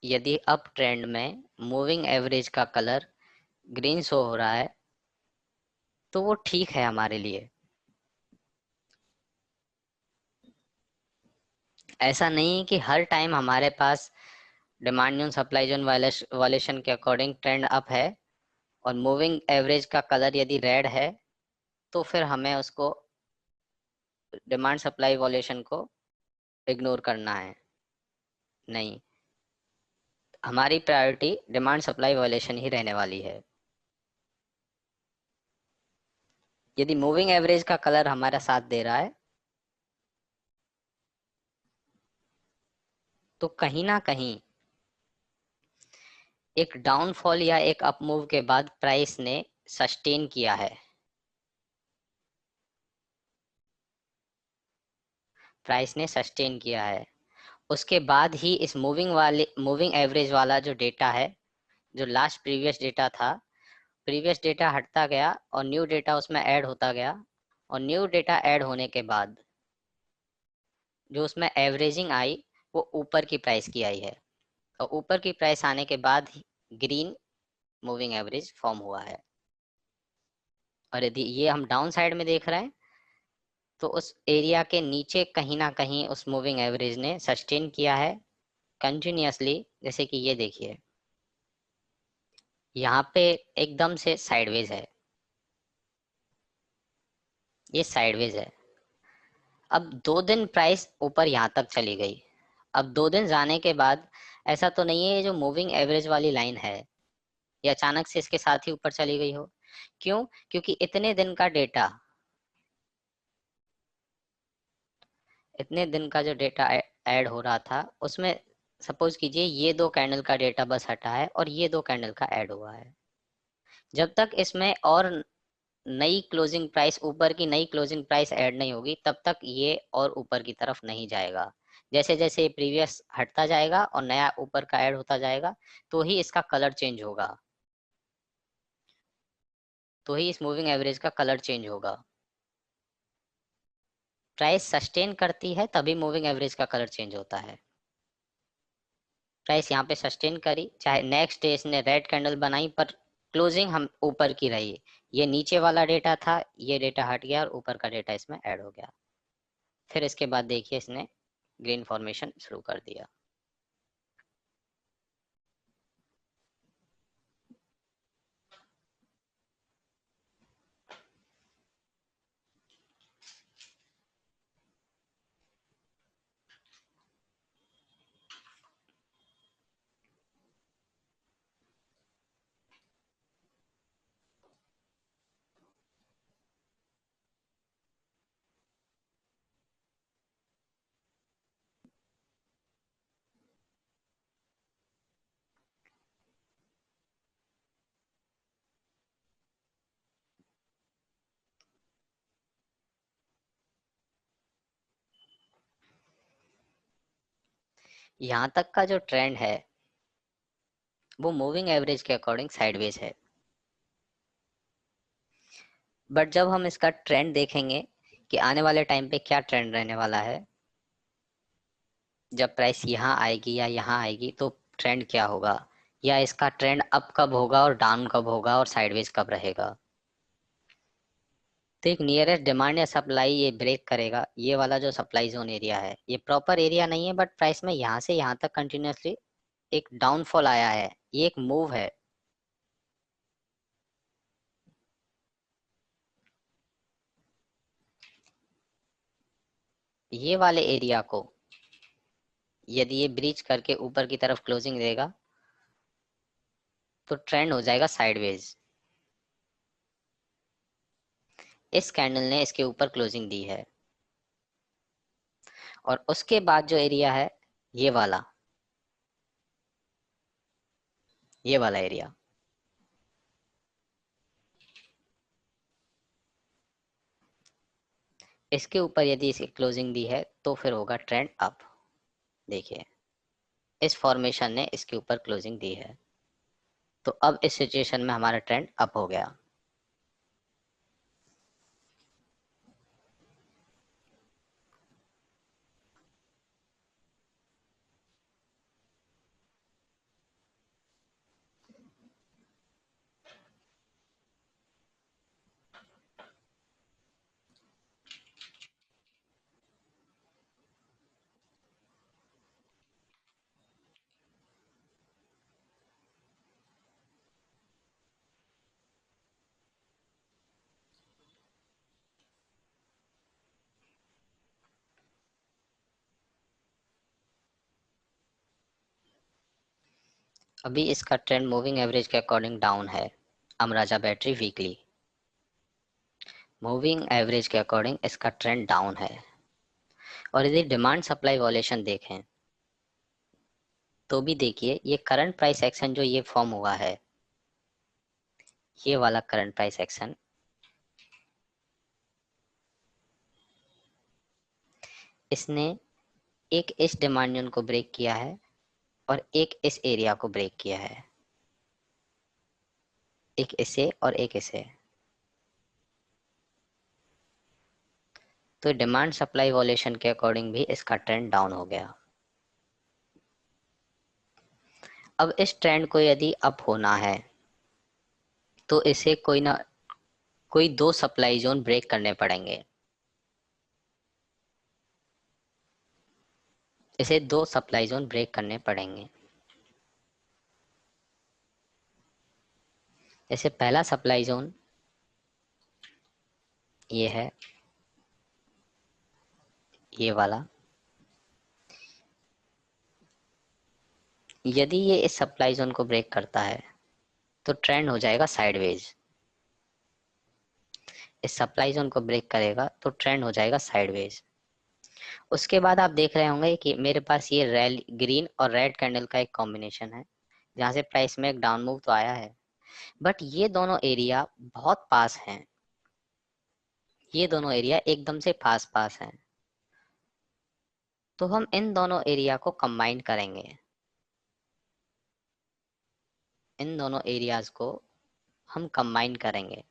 यदि अप ट्रेंड में मूविंग एवरेज का कलर ग्रीन शो हो रहा है तो वो ठीक है हमारे लिए। ऐसा नहीं है कि हर टाइम हमारे पास डिमांड जोन सप्लाई जोन वालेशन के अकॉर्डिंग ट्रेंड अप है और मूविंग एवरेज का कलर यदि रेड है तो फिर हमें उसको डिमांड सप्लाई वॉल्यूशन को इग्नोर करना है। नहीं, हमारी प्रायोरिटी डिमांड सप्लाई वॉल्यूशन ही रहने वाली है। यदि मूविंग एवरेज का कलर हमारा साथ दे रहा है तो कहीं ना कहीं एक डाउनफॉल या एक अपमूव के बाद प्राइस ने सस्टेन किया है। प्राइस ने सस्टेन किया है उसके बाद ही इस मूविंग एवरेज वाला जो डेटा है, जो लास्ट प्रीवियस डेटा था, प्रीवियस डेटा हटता गया और न्यू डेटा उसमें ऐड होता गया, और न्यू डेटा ऐड होने के बाद जो उसमें एवरेजिंग आई वो ऊपर की प्राइस की आई है, और ऊपर की प्राइस आने के बाद ग्रीन मूविंग एवरेज फॉर्म हुआ है। और यदि ये हम डाउन साइड में देख रहे हैं तो उस एरिया के नीचे कहीं ना कहीं उस मूविंग एवरेज ने सस्टेन किया है कंटिन्यूअसली। जैसे कि ये देखिए, यहाँ पे एकदम से साइडवेज है, ये साइडवेज है। अब 2 दिन प्राइस ऊपर यहाँ तक चली गई। अब 2 दिन जाने के बाद ऐसा तो नहीं है ये जो मूविंग एवरेज वाली लाइन है ये अचानक से इसके साथ ही ऊपर चली गई हो। क्यों? क्योंकि इतने दिन का जो डेटा ऐड हो रहा था उसमें सपोज कीजिए ये 2 कैंडल का डेटा बस हटा है और ये 2 कैंडल का ऐड हुआ है। जब तक इसमें और नई क्लोजिंग प्राइस, ऊपर की नई क्लोजिंग प्राइस ऐड नहीं होगी तब तक ये और ऊपर की तरफ नहीं जाएगा। जैसे जैसे प्रीवियस हटता जाएगा और नया ऊपर का ऐड होता जाएगा तो ही इसका कलर चेंज होगा, तो ही इस मूविंग एवरेज का कलर चेंज होगा। प्राइस सस्टेन करती है तभी मूविंग एवरेज का कलर चेंज होता है। प्राइस यहाँ पे सस्टेन करी, चाहे नेक्स्ट डे इसने रेड कैंडल बनाई पर क्लोजिंग हम ऊपर की रही। ये नीचे वाला डेटा था, ये डेटा हट गया और ऊपर का डेटा इसमें ऐड हो गया। फिर इसके बाद देखिए इसने ग्रीन फॉर्मेशन शुरू कर दिया। यहाँ तक का जो ट्रेंड है वो मूविंग एवरेज के अकॉर्डिंग साइडवेज है, बट जब हम इसका ट्रेंड देखेंगे कि आने वाले टाइम पे क्या ट्रेंड रहने वाला है, जब प्राइस यहाँ आएगी या यहाँ आएगी तो ट्रेंड क्या होगा, या इसका ट्रेंड अप कब होगा और डाउन कब होगा और साइडवेज कब रहेगा। तो एक नियरेस्ट डिमांड या सप्लाई ये ब्रेक करेगा। ये वाला जो सप्लाई जोन एरिया है ये प्रॉपर एरिया नहीं है, बट प्राइस में यहाँ से यहाँ तक कंटिन्यूअसली एक डाउनफॉल आया है, ये एक मूव है। ये वाले एरिया को यदि ये ब्रीच करके ऊपर की तरफ क्लोजिंग देगा तो ट्रेंड हो जाएगा साइडवेज। इस कैंडल ने इसके ऊपर क्लोजिंग दी है और उसके बाद जो एरिया है ये वाला, ये वाला एरिया, इसके ऊपर यदि इसकी क्लोजिंग दी है तो फिर होगा ट्रेंड अप। देखिए इस फॉर्मेशन ने इसके ऊपर क्लोजिंग दी है तो अब इस सिचुएशन में हमारा ट्रेंड अप हो गया। अभी इसका ट्रेंड मूविंग एवरेज के अकॉर्डिंग डाउन है। Amaraja battery weekly moving average के अकॉर्डिंग इसका ट्रेंड डाउन है। और यदि डिमांड सप्लाई वॉल्यूशन देखें तो भी देखिए ये करंट प्राइस एक्शन जो ये फॉर्म हुआ है, ये वाला करंट प्राइस एक्शन, इसने एक इस डिमांड जोन को ब्रेक किया है और एक इस एरिया को ब्रेक किया है, एक इसे और एक इसे। तो डिमांड सप्लाई वॉल्यूशन के अकॉर्डिंग भी इसका ट्रेंड डाउन हो गया। अब इस ट्रेंड को यदि अप होना है तो इसे कोई दो सप्लाई जोन ब्रेक करने पड़ेंगे। इसे दो सप्लाई जोन ब्रेक करने पड़ेंगे। जैसे पहला सप्लाई जोन ये है, ये वाला। यदि ये इस सप्लाई जोन को ब्रेक करता है तो ट्रेंड हो जाएगा साइडवेज। इस सप्लाई जोन को ब्रेक करेगा तो ट्रेंड हो जाएगा साइडवेज। उसके बाद आप देख रहे होंगे कि मेरे पास ये रेड, ग्रीन और रेड कैंडल का एक कॉम्बिनेशन है, जहां से प्राइस में एक डाउन मूव तो आया है, बट ये दोनों एरिया बहुत पास हैं। ये दोनों एरिया एकदम से पास पास हैं। तो हम इन दोनों एरिया को कंबाइन करेंगे। इन दोनों एरियाज को हम कंबाइन करेंगे।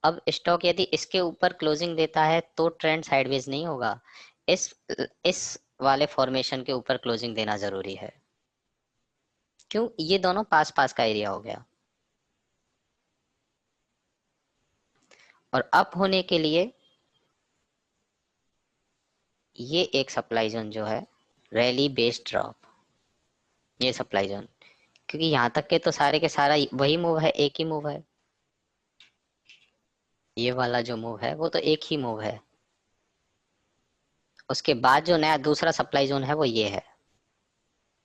अब स्टॉक यदि इसके ऊपर क्लोजिंग देता है तो ट्रेंड साइडवेज नहीं होगा, इस इस वाले फॉर्मेशन के ऊपर क्लोजिंग देना जरूरी है। क्यों? ये दोनों पास पास का एरिया हो गया। और अप होने के लिए ये एक सप्लाई जोन जो है, रैली बेस्ड ड्रॉप, ये सप्लाई जोन, क्योंकि यहाँ तक के तो सारे के सारा वही मूव है, एक ही मूव है। ये वाला जो मूव है वो तो एक ही मूव है। उसके बाद जो नया दूसरा सप्लाई जोन है वो ये है।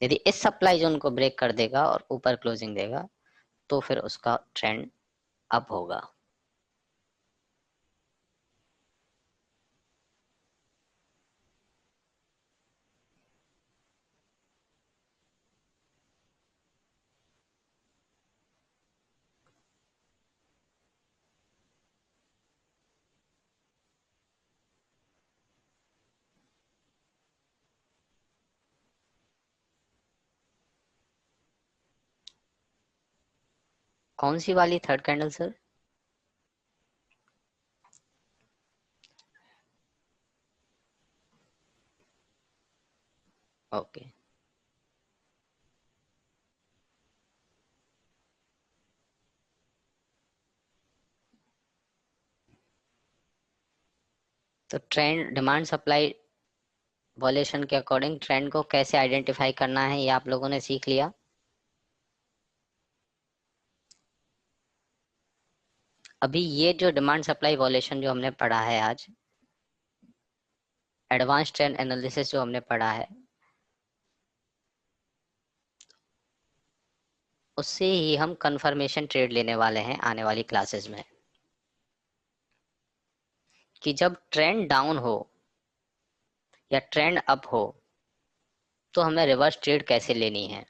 यदि इस सप्लाई जोन को ब्रेक कर देगा और ऊपर क्लोजिंग देगा तो फिर उसका ट्रेंड अप होगा। कौन सी वाली थर्ड कैंडल सर? ओके। तो ट्रेंड डिमांड सप्लाई वॉल्यूशन के अकॉर्डिंग ट्रेंड को कैसे आइडेंटिफाई करना है ये आप लोगों ने सीख लिया। अभी ये जो डिमांड सप्लाई वॉल्यूशन जो हमने पढ़ा है आज, एडवांस ट्रेंड एनालिसिस जो हमने पढ़ा है, उससे ही हम कंफर्मेशन ट्रेड लेने वाले हैं आने वाली क्लासेस में। कि जब ट्रेंड डाउन हो या ट्रेंड अप हो तो हमें रिवर्स ट्रेड कैसे लेनी है।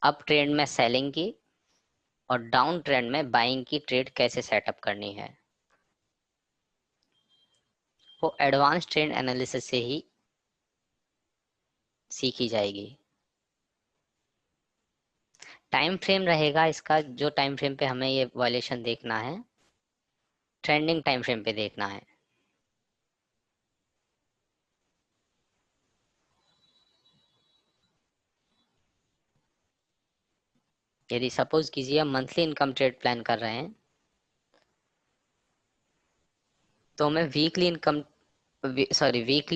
अप ट्रेंड में सेलिंग की और डाउन ट्रेंड में बाइंग की ट्रेड कैसे सेटअप करनी है, वो एडवांस ट्रेंड एनालिसिस से ही सीखी जाएगी। टाइम फ्रेम रहेगा इसका, जो टाइम फ्रेम पे हमें ये वॉल्यूशन देखना है, ट्रेंडिंग टाइम फ्रेम पे देखना है। यदि सपोज कीजिए हम मंथली इनकम ट्रेड प्लान कर रहे हैं तो हमें वीकली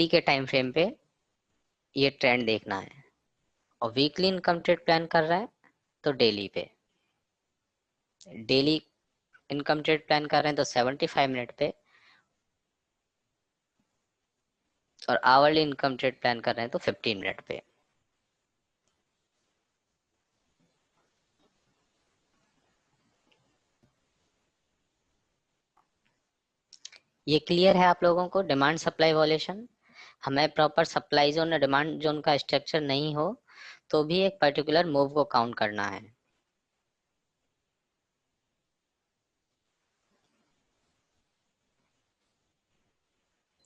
के टाइम फ्रेम पे ये ट्रेंड देखना है। और वीकली इनकम ट्रेड प्लान कर रहा है तो डेली पे, डेली इनकम ट्रेड प्लान कर रहे हैं तो 75 मिनट पे, और आवरली इनकम ट्रेड प्लान कर रहे हैं तो 15 मिनट पे। ये क्लियर है आप लोगों को? डिमांड सप्लाई वॉल्यूशन, हमें प्रॉपर सप्लाई जोन और डिमांड जोन का स्ट्रक्चर नहीं हो तो भी एक पर्टिकुलर मूव को काउंट करना है।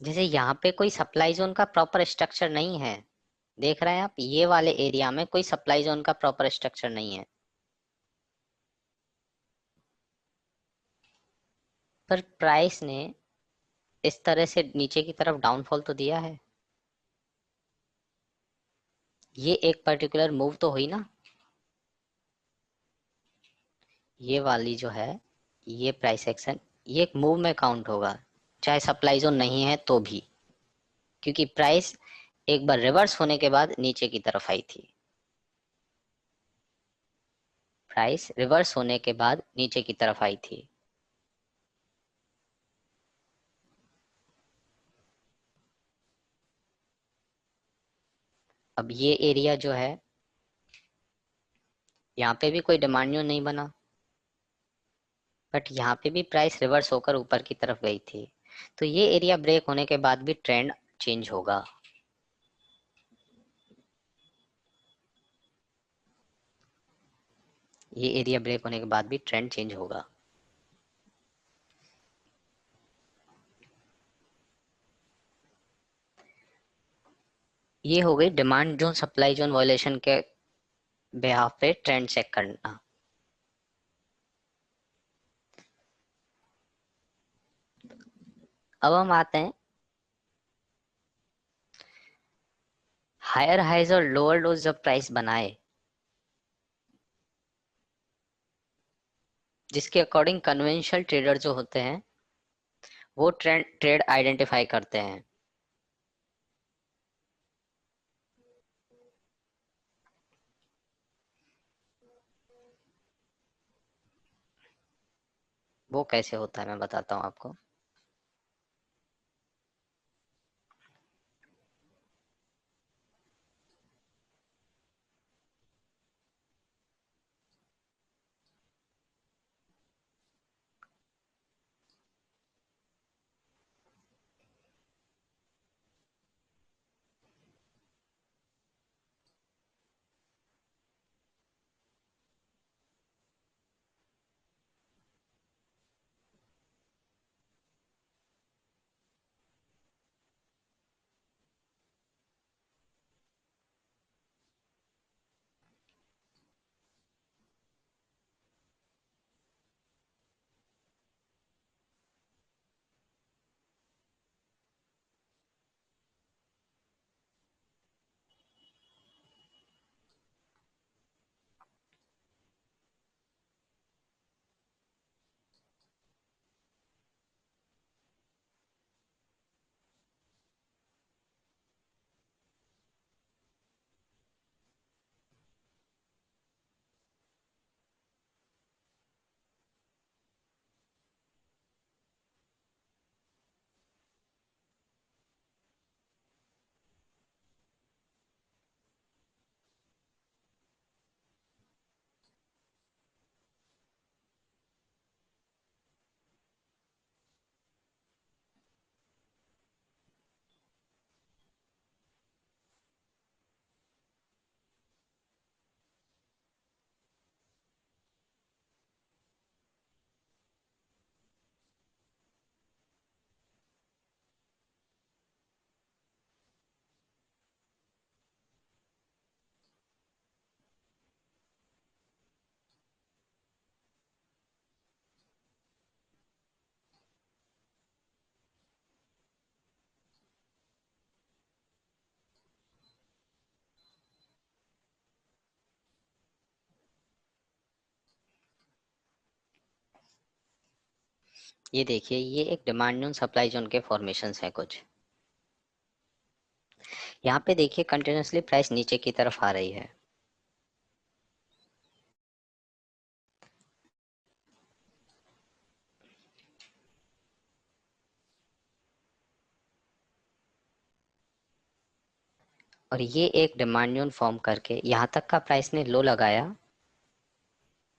जैसे यहाँ पे कोई सप्लाई जोन का प्रॉपर स्ट्रक्चर नहीं है, देख रहे हैं आप, ये वाले एरिया में कोई सप्लाई जोन का प्रॉपर स्ट्रक्चर नहीं है, पर प्राइस ने इस तरह से नीचे की तरफ डाउनफॉल तो दिया है। ये एक पर्टिकुलर मूव तो हुई ना, ये वाली जो है, ये प्राइस एक्शन, ये एक मूव में काउंट होगा, चाहे सप्लाई जोन नहीं है तो भी, क्योंकि प्राइस एक बार रिवर्स होने के बाद नीचे की तरफ आई थी, प्राइस रिवर्स होने के बाद नीचे की तरफ आई थी। अब ये एरिया जो है, यहाँ पे भी कोई डिमांड नहीं बना, बट यहाँ पे भी प्राइस रिवर्स होकर ऊपर की तरफ गई थी, तो ये एरिया ब्रेक होने के बाद भी ट्रेंड चेंज होगा। ये एरिया ब्रेक होने के बाद भी ट्रेंड चेंज होगा। ये हो गई demand zone supply zone violation के बिहाफ पे ट्रेंड चेक करना। अब हम आते हैं हायर हाइज और लोअर लोज जब प्राइस बनाए, जिसके अकॉर्डिंग कन्वेंशनल ट्रेडर जो होते हैं वो ट्रेड आइडेंटिफाई करते हैं। वो कैसे होता है मैं बताता हूँ आपको। ये देखिए, ये एक डिमांड जोन सप्लाई जोन के फॉर्मेशन है कुछ। यहाँ पे देखिए कंटिन्यूसली प्राइस नीचे की तरफ आ रही है, और ये एक डिमांड जोन फॉर्म करके यहाँ तक का प्राइस ने लो लगाया,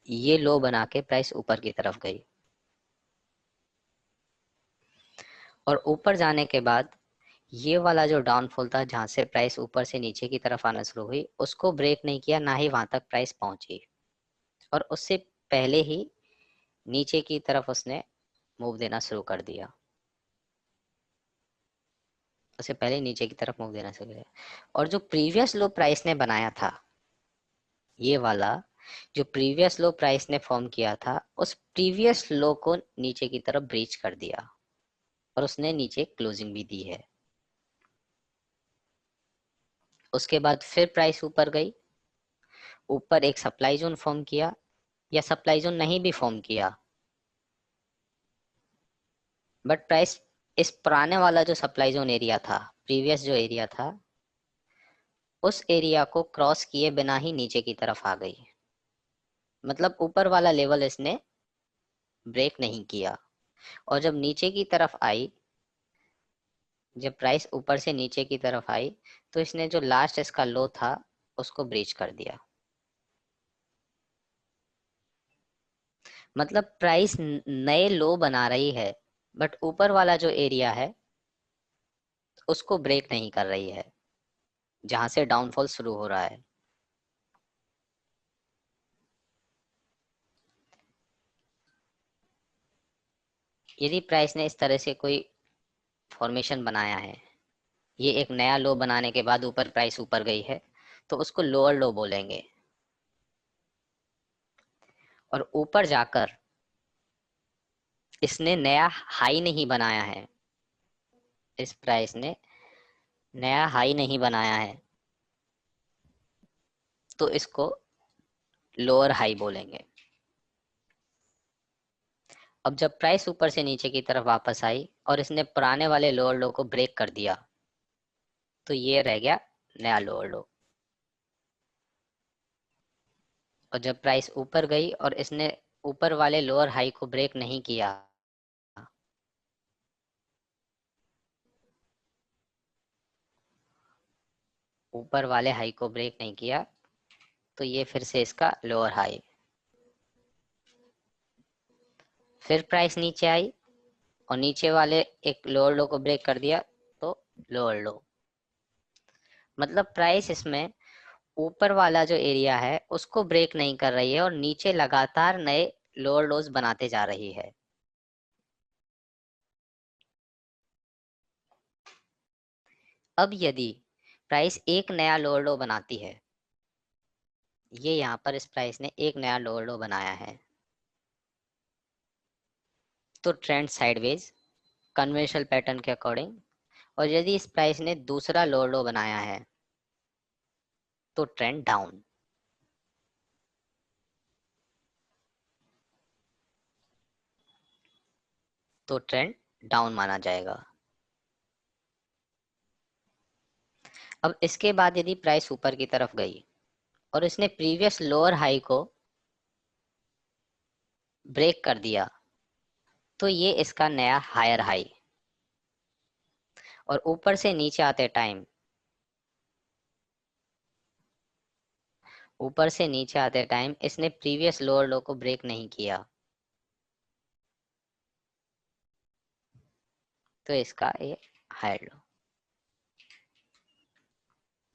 ये लो बना के प्राइस ऊपर की तरफ गई, और ऊपर जाने के बाद ये वाला जो डाउनफॉल था जहां से प्राइस ऊपर से नीचे की तरफ आना शुरू हुई, उसको ब्रेक नहीं किया, ना ही वहां तक प्राइस पहुंची, और उससे पहले ही नीचे की तरफ उसने मूव देना शुरू कर दिया। उसे पहले नीचे की तरफ मूव देना चाहिए। और जो प्रीवियस लो प्राइस ने बनाया था, ये वाला जो प्रीवियस लो प्राइस ने फॉर्म किया था, उस प्रीवियस लो को नीचे की तरफ ब्रीच कर दिया और उसने नीचे क्लोजिंग भी दी है। उसके बाद फिर प्राइस ऊपर गई, ऊपर एक सप्लाई जोन फॉर्म किया, या सप्लाई जोन नहीं भी फॉर्म किया, बट प्राइस इस पुराने वाला जो सप्लाई जोन एरिया था, प्रीवियस जो एरिया था, उस एरिया को क्रॉस किए बिना ही नीचे की तरफ आ गई। मतलब ऊपर वाला लेवल इसने ब्रेक नहीं किया, और जब नीचे की तरफ आई, जब प्राइस ऊपर से नीचे की तरफ आई, तो इसने जो लास्ट इसका लो था उसको ब्रीच कर दिया। मतलब प्राइस नए लो बना रही है, बट ऊपर वाला जो एरिया है उसको ब्रेक नहीं कर रही है, जहां से डाउनफॉल शुरू हो रहा है। यदि प्राइस ने इस तरह से कोई फॉर्मेशन बनाया है, ये एक नया लो बनाने के बाद ऊपर प्राइस ऊपर गई है, तो उसको लोअर लो बोलेंगे। और ऊपर जाकर इसने नया हाई नहीं बनाया है, इस प्राइस ने नया हाई नहीं बनाया है, तो इसको लोअर हाई बोलेंगे। अब जब प्राइस ऊपर से नीचे की तरफ वापस आई और इसने पुराने वाले लोअर लो को ब्रेक कर दिया, तो ये रह गया नया लोअर लो। और जब प्राइस ऊपर गई और इसने ऊपर वाले लोअर हाई को ब्रेक नहीं किया, ऊपर वाले हाई को ब्रेक नहीं किया, तो ये फिर से इसका लोअर हाई। फिर प्राइस नीचे आई और नीचे वाले एक लोअर लो को ब्रेक कर दिया, तो लोअर लो। मतलब प्राइस इसमें ऊपर वाला जो एरिया है उसको ब्रेक नहीं कर रही है और नीचे लगातार नए लोअर लोज बनाते जा रही है। अब यदि प्राइस एक नया लोअर लो बनाती है, ये यहाँ पर इस प्राइस ने एक नया लोअर लो बनाया है, तो ट्रेंड साइडवेज कन्वेंशनल पैटर्न के अकॉर्डिंग। और यदि इस प्राइस ने दूसरा लोअर लो बनाया है, तो ट्रेंड डाउन। तो ट्रेंड डाउन माना जाएगा। अब इसके बाद यदि प्राइस ऊपर की तरफ गई और इसने प्रीवियस लोअर हाई को ब्रेक कर दिया, तो ये इसका नया हायर हाई। और ऊपर से नीचे आते टाइम, ऊपर से नीचे आते टाइम इसने प्रीवियस लोअर लो को ब्रेक नहीं किया, तो इसका ये हायर लो।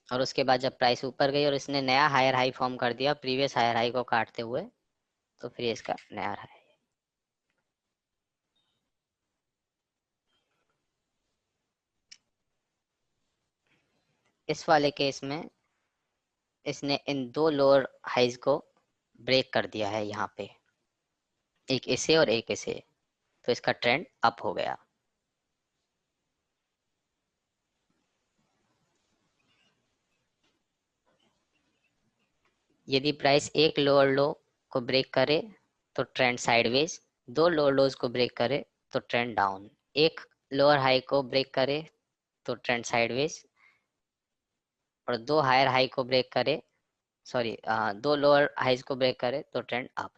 और उसके बाद जब प्राइस ऊपर गई और इसने नया हायर हाई फॉर्म कर दिया प्रीवियस हायर हाई को काटते हुए, तो फिर इसका नया हाई। इस वाले केस में इसने इन दो लोअर हाइज को ब्रेक कर दिया है यहाँ पे, एक इसे और एक इसे, तो इसका ट्रेंड अप हो गया। यदि प्राइस एक लोअर लो को ब्रेक करे तो ट्रेंड साइडवेज, दो लोअर लोज को ब्रेक करे तो ट्रेंड डाउन, एक लोअर हाई को ब्रेक करे तो ट्रेंड साइडवेज, और दो हायर हाई को ब्रेक करे, सॉरी दो लोअर हाइज को ब्रेक करे तो ट्रेंड अप।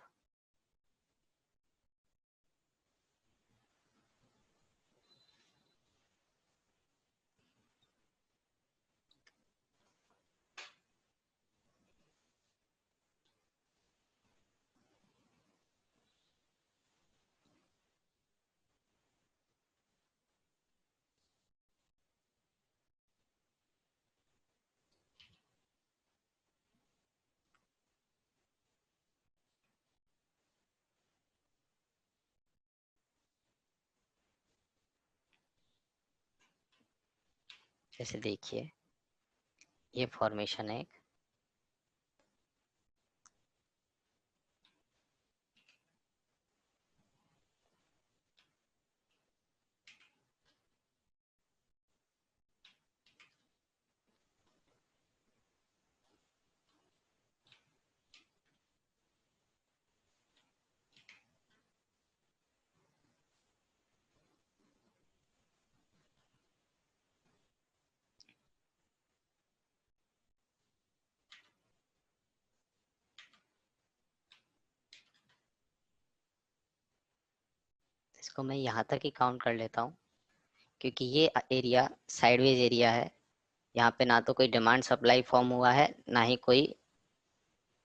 जैसे देखिए ये फॉर्मेशन है एक, इसको मैं यहाँ तक ही काउंट कर लेता हूँ क्योंकि ये एरिया साइडवेज एरिया है। यहाँ पे ना तो कोई डिमांड सप्लाई फॉर्म हुआ है, ना ही कोई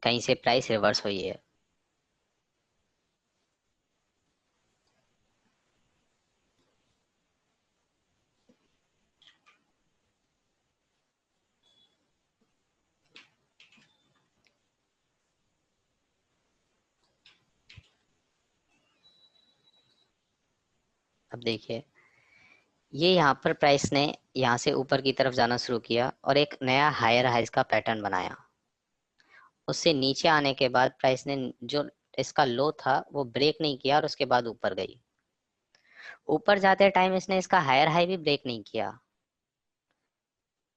कहीं से प्राइस रिवर्स हुई है। अब देखिए ये यहाँ पर प्राइस ने यहाँ से ऊपर की तरफ जाना शुरू किया और एक नया हायर हाइज का पैटर्न बनाया। उससे नीचे आने के बाद प्राइस ने जो इसका लो था वो ब्रेक नहीं किया और उसके बाद ऊपर गई। ऊपर जाते टाइम इसने इसका हायर हाई भी ब्रेक नहीं किया।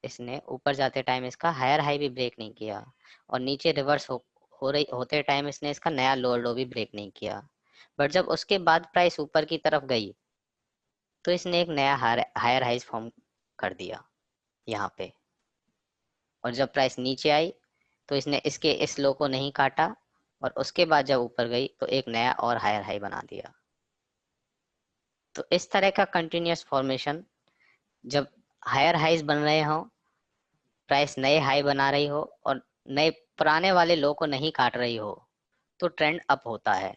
इसने ऊपर जाते टाइम इसका हायर हाई भी ब्रेक नहीं किया और नीचे रिवर्स हो रही होते टाइम इसने इसका नया लोअर लो भी ब्रेक नहीं किया। बट जब उसके बाद प्राइस ऊपर की तरफ गई तो इसने एक नया हायर हाइज फॉर्म कर दिया यहाँ पे। और जब प्राइस नीचे आई तो इसने इसके इस लो को नहीं काटा और उसके बाद जब ऊपर गई तो एक नया और हायर हाई बना दिया। तो इस तरह का कंटिन्यूअस फॉर्मेशन, जब हायर हाइज बन रहे हो, प्राइस नए हाई बना रही हो और नए पुराने वाले लो को नहीं काट रही हो, तो ट्रेंड अप होता है।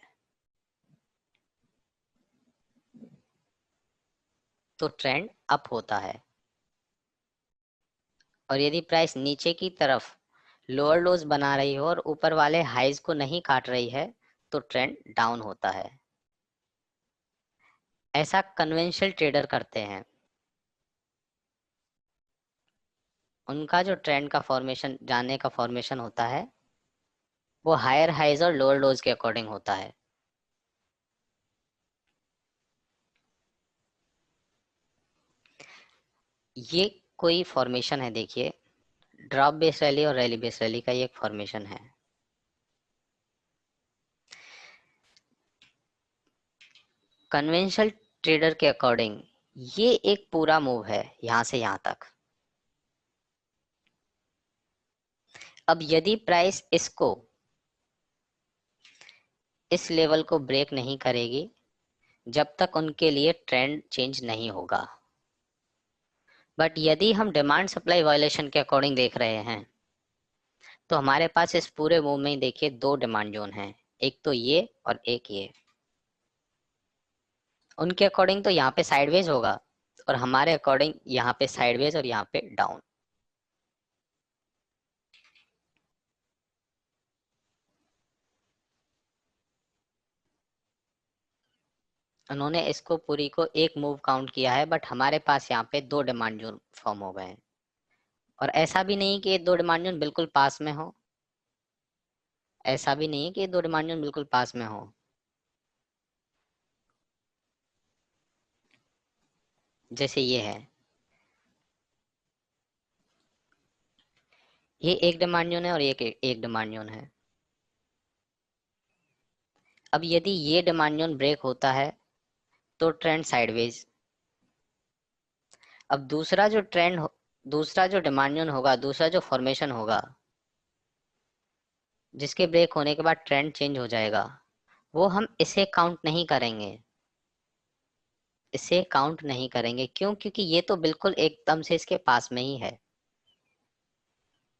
तो ट्रेंड अप होता है। और यदि प्राइस नीचे की तरफ लोअर लोज बना रही हो और ऊपर वाले हाइज को नहीं काट रही है तो ट्रेंड डाउन होता है। ऐसा कन्वेंशनल ट्रेडर करते हैं। उनका जो ट्रेंड का फॉर्मेशन जानने का फॉर्मेशन होता है वो हायर हाइज और लोअर लोज के अकॉर्डिंग होता है। ये कोई फॉर्मेशन है, देखिए ड्रॉप बेस रैली और रैली बेस रैली का ये एक फॉर्मेशन है। कन्वेंशनल ट्रेडर के अकॉर्डिंग ये एक पूरा मूव है यहां से यहां तक। अब यदि प्राइस इसको इस लेवल को ब्रेक नहीं करेगी जब तक उनके लिए ट्रेंड चेंज नहीं होगा। बट यदि हम डिमांड सप्लाई वायलेशन के अकॉर्डिंग देख रहे हैं तो हमारे पास इस पूरे मूव में ही देखिए दो डिमांड जोन हैं, एक तो ये और एक ये। उनके अकॉर्डिंग तो यहाँ पे साइडवेज होगा और हमारे अकॉर्डिंग यहाँ पे साइडवेज और यहाँ पे डाउन। उन्होंने इसको पूरी को एक मूव काउंट किया है बट हमारे पास यहाँ पे दो डिमांड जोन फॉर्म हो गए हैं। और ऐसा भी नहीं कि ये दो डिमांड जोन बिल्कुल पास में हो, ऐसा भी नहीं है कि ये दो डिमांड जोन बिल्कुल पास में हो। जैसे ये है, ये एक डिमांड जोन है और एक डिमांड जोन है। अब यदि ये डिमांड जोन ब्रेक होता है तो ट्रेंड साइडवेज। अब दूसरा जो डिमांड जोन होगा, दूसरा जो फॉर्मेशन होगा जिसके ब्रेक होने के बाद ट्रेंड चेंज हो जाएगा, वो हम इसे काउंट नहीं करेंगे। इसे काउंट नहीं करेंगे क्यों? क्योंकि ये तो बिल्कुल एकदम से इसके पास में ही है।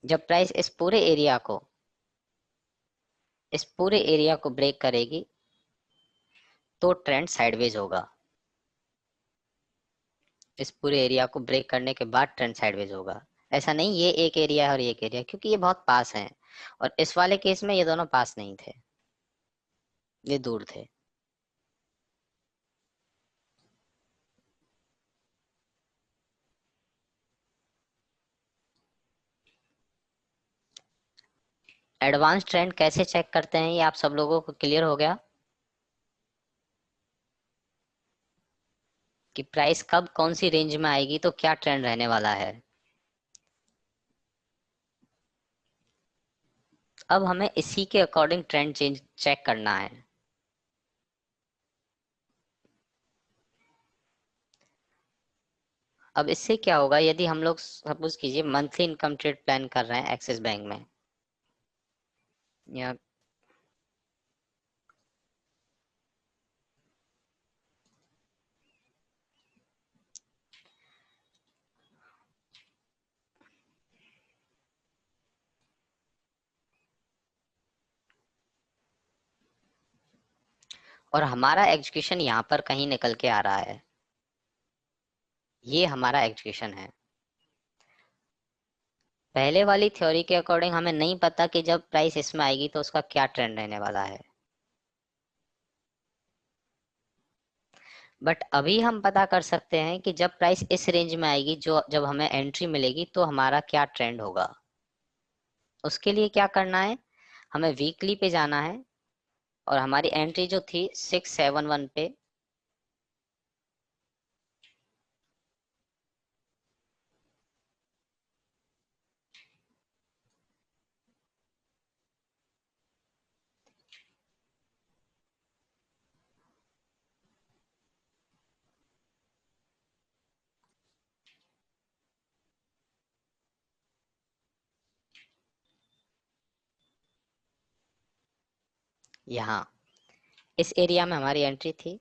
जब प्राइस इस पूरे एरिया को ब्रेक करेगी तो ट्रेंड साइडवेज होगा। इस पूरे एरिया को ब्रेक करने के बाद ट्रेंड साइडवेज होगा। ऐसा नहीं ये एक एरिया है और ये एक एरिया, क्योंकि ये बहुत पास हैं और इस वाले केस में ये दोनों पास नहीं थे, ये दूर थे। एडवांस ट्रेंड कैसे चेक करते हैं ये आप सब लोगों को क्लियर हो गया कि प्राइस कब कौन सी रेंज में आएगी तो क्या ट्रेंड रहने वाला है। अब हमें इसी के अकॉर्डिंग ट्रेंड चेंज चेक करना है। अब इससे क्या होगा, यदि हम लोग सपोज कीजिए मंथली इनकम ट्रेड प्लान कर रहे हैं एक्सिस बैंक में, या और हमारा एजुकेशन यहाँ पर कहीं निकल के आ रहा है, ये हमारा एजुकेशन है। पहले वाली थ्योरी के अकॉर्डिंग हमें नहीं पता कि जब प्राइस इसमें आएगी तो उसका क्या ट्रेंड रहने वाला है, बट अभी हम पता कर सकते हैं कि जब प्राइस इस रेंज में आएगी, जो जब हमें एंट्री मिलेगी तो हमारा क्या ट्रेंड होगा। उसके लिए क्या करना है, हमें वीकली पे जाना है और हमारी एंट्री जो थी 671 पे, यहाँ इस एरिया में हमारी एंट्री थी।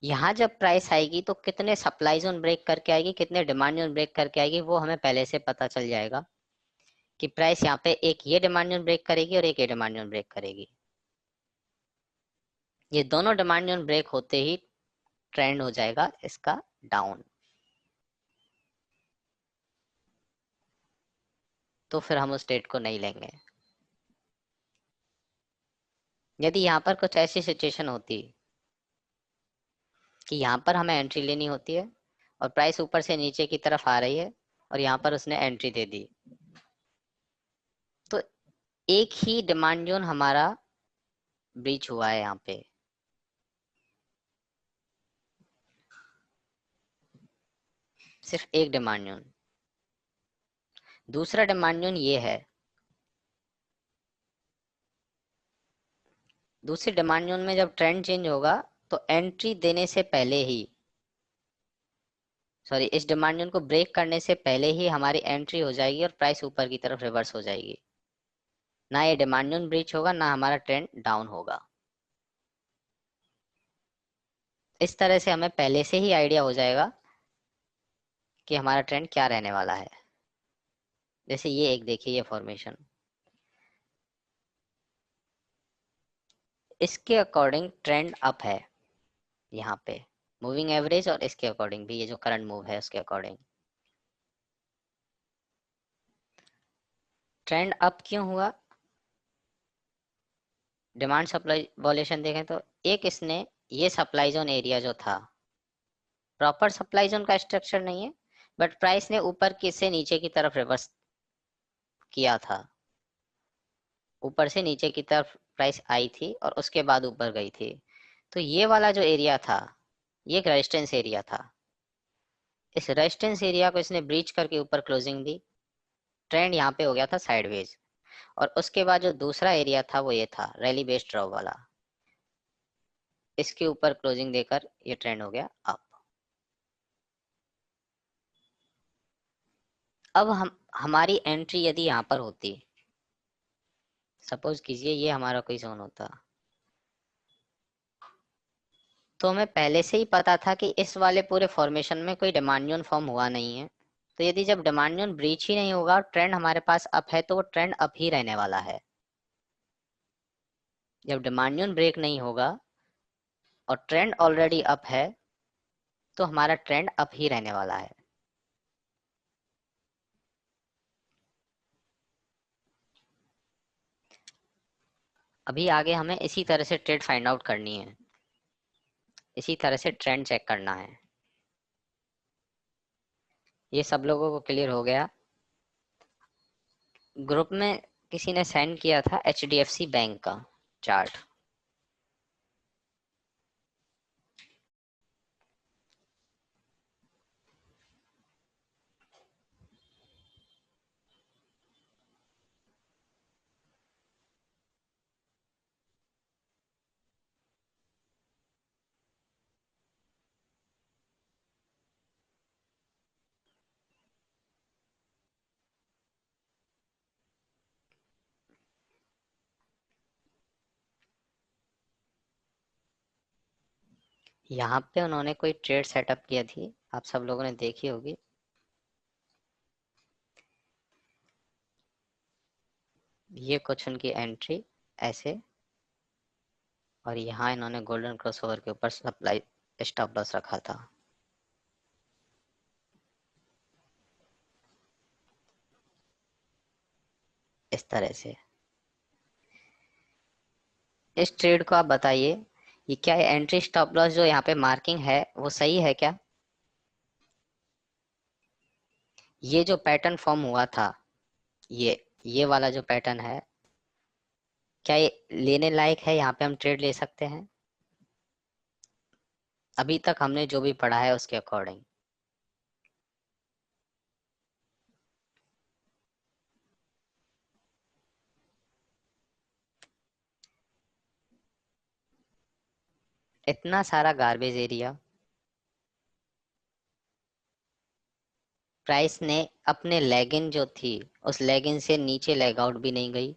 यहाँ जब प्राइस आएगी तो कितने सप्लाई जोन ब्रेक करके आएगी, कितने डिमांड जोन ब्रेक करके आएगी, वो हमें पहले से पता चल जाएगा कि प्राइस यहाँ पे एक ये डिमांड जोन ब्रेक करेगी और एक ये डिमांड जोन ब्रेक करेगी। ये दोनों डिमांड जोन ब्रेक होते ही ट्रेंड हो जाएगा इसका डाउन। तो फिर हम उस ट्रेड को नहीं लेंगे। यदि यहाँ पर कुछ ऐसी सिचुएशन होती कि यहाँ पर हमें एंट्री लेनी होती है और प्राइस ऊपर से नीचे की तरफ आ रही है और यहाँ पर उसने एंट्री दे दी, तो एक ही डिमांड जोन हमारा ब्रीच हुआ है यहाँ पे। सिर्फ एक डिमांड जोन। दूसरा डिमांड जोन ये है, दूसरी डिमांड जोन में जब ट्रेंड चेंज होगा तो एंट्री देने से पहले ही, सॉरी, इस डिमांड जोन को ब्रेक करने से पहले ही हमारी एंट्री हो जाएगी और प्राइस ऊपर की तरफ रिवर्स हो जाएगी। ना ये डिमांड जोन ब्रीच होगा ना हमारा ट्रेंड डाउन होगा। इस तरह से हमें पहले से ही आइडिया हो जाएगा कि हमारा ट्रेंड क्या रहने वाला है। जैसे ये एक देखिए, ये फॉर्मेशन, इसके अकॉर्डिंग ट्रेंड अप है यहाँ पे, मूविंग एवरेज और इसके अकॉर्डिंग भी, ये जो करंट मूव है उसके अकॉर्डिंग ट्रेंड अप क्यों हुआ। डिमांड सप्लाई वॉल्यूशन देखें तो एक इसने, ये सप्लाई जोन एरिया जो था, प्रॉपर सप्लाई जोन का स्ट्रक्चर नहीं है, बट प्राइस ने ऊपर की से नीचे की तरफ रिवर्स किया था। ऊपर से नीचे की तरफ प्राइस आई थी और उसके बाद ऊपर गई थी। तो ये वाला जो एरिया था ये एक रेजिस्टेंस एरिया था। इस रेजिस्टेंस एरिया को इसने ब्रीच करके ऊपर क्लोजिंग दी, ट्रेंड यहाँ पे हो गया था साइडवेज। और उसके बाद जो दूसरा एरिया था वो ये था रैली बेस्ड ड्रॉप वाला, इसके ऊपर क्लोजिंग देकर ये ट्रेंड हो गया अप। अब हमारी एंट्री यदि यहाँ पर होती, सपोज कीजिए ये हमारा कोई जोन होता, तो हमें पहले से ही पता था कि इस वाले पूरे फॉर्मेशन में कोई डिमांड जोन फॉर्म हुआ नहीं है। तो यदि जब डिमांड जोन ब्रीच ही नहीं होगा, ट्रेंड हमारे पास अप है, तो वो ट्रेंड अप ही रहने वाला है। जब डिमांड जोन ब्रेक नहीं होगा और ट्रेंड ऑलरेडी अप है तो हमारा ट्रेंड अप ही रहने वाला है। अभी आगे हमें इसी तरह से ट्रेड फाइंड आउट करनी है, इसी तरह से ट्रेंड चेक करना है। ये सब लोगों को क्लियर हो गया। ग्रुप में किसी ने सेंड किया था HDFC बैंक का चार्ट। यहाँ पे उन्होंने कोई ट्रेड सेटअप किया थी, आप सब लोगों ने देखी होगी। ये कुछ उनकी एंट्री ऐसे, और यहाँ इन्होंने गोल्डन क्रॉसओवर के ऊपर सप्लाई स्टॉप लॉस रखा था। इस तरह से इस ट्रेड को आप बताइए, ये क्या है? एंट्री स्टॉप लॉस जो यहाँ पे मार्किंग है वो सही है क्या? ये जो पैटर्न फॉर्म हुआ था, ये वाला जो पैटर्न है, क्या ये लेने लायक है? यहाँ पे हम ट्रेड ले सकते हैं अभी तक हमने जो भी पढ़ा है उसके अकॉर्डिंग? इतना सारा गार्बेज एरिया, प्राइस ने अपने लेगिन जो थी उस लेगिन से नीचे लेग आउट भी नहीं गई,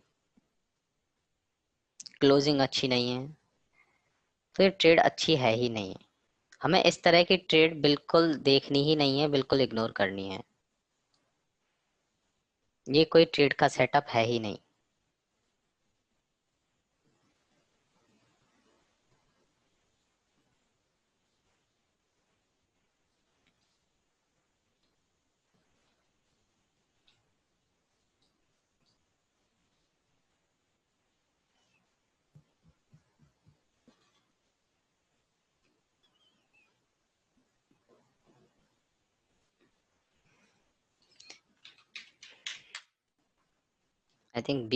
क्लोजिंग अच्छी नहीं है, तो ये ट्रेड अच्छी है ही नहीं। हमें इस तरह की ट्रेड बिल्कुल देखनी ही नहीं है, बिल्कुल इग्नोर करनी है। ये कोई ट्रेड का सेटअप है ही नहीं। आई थिंक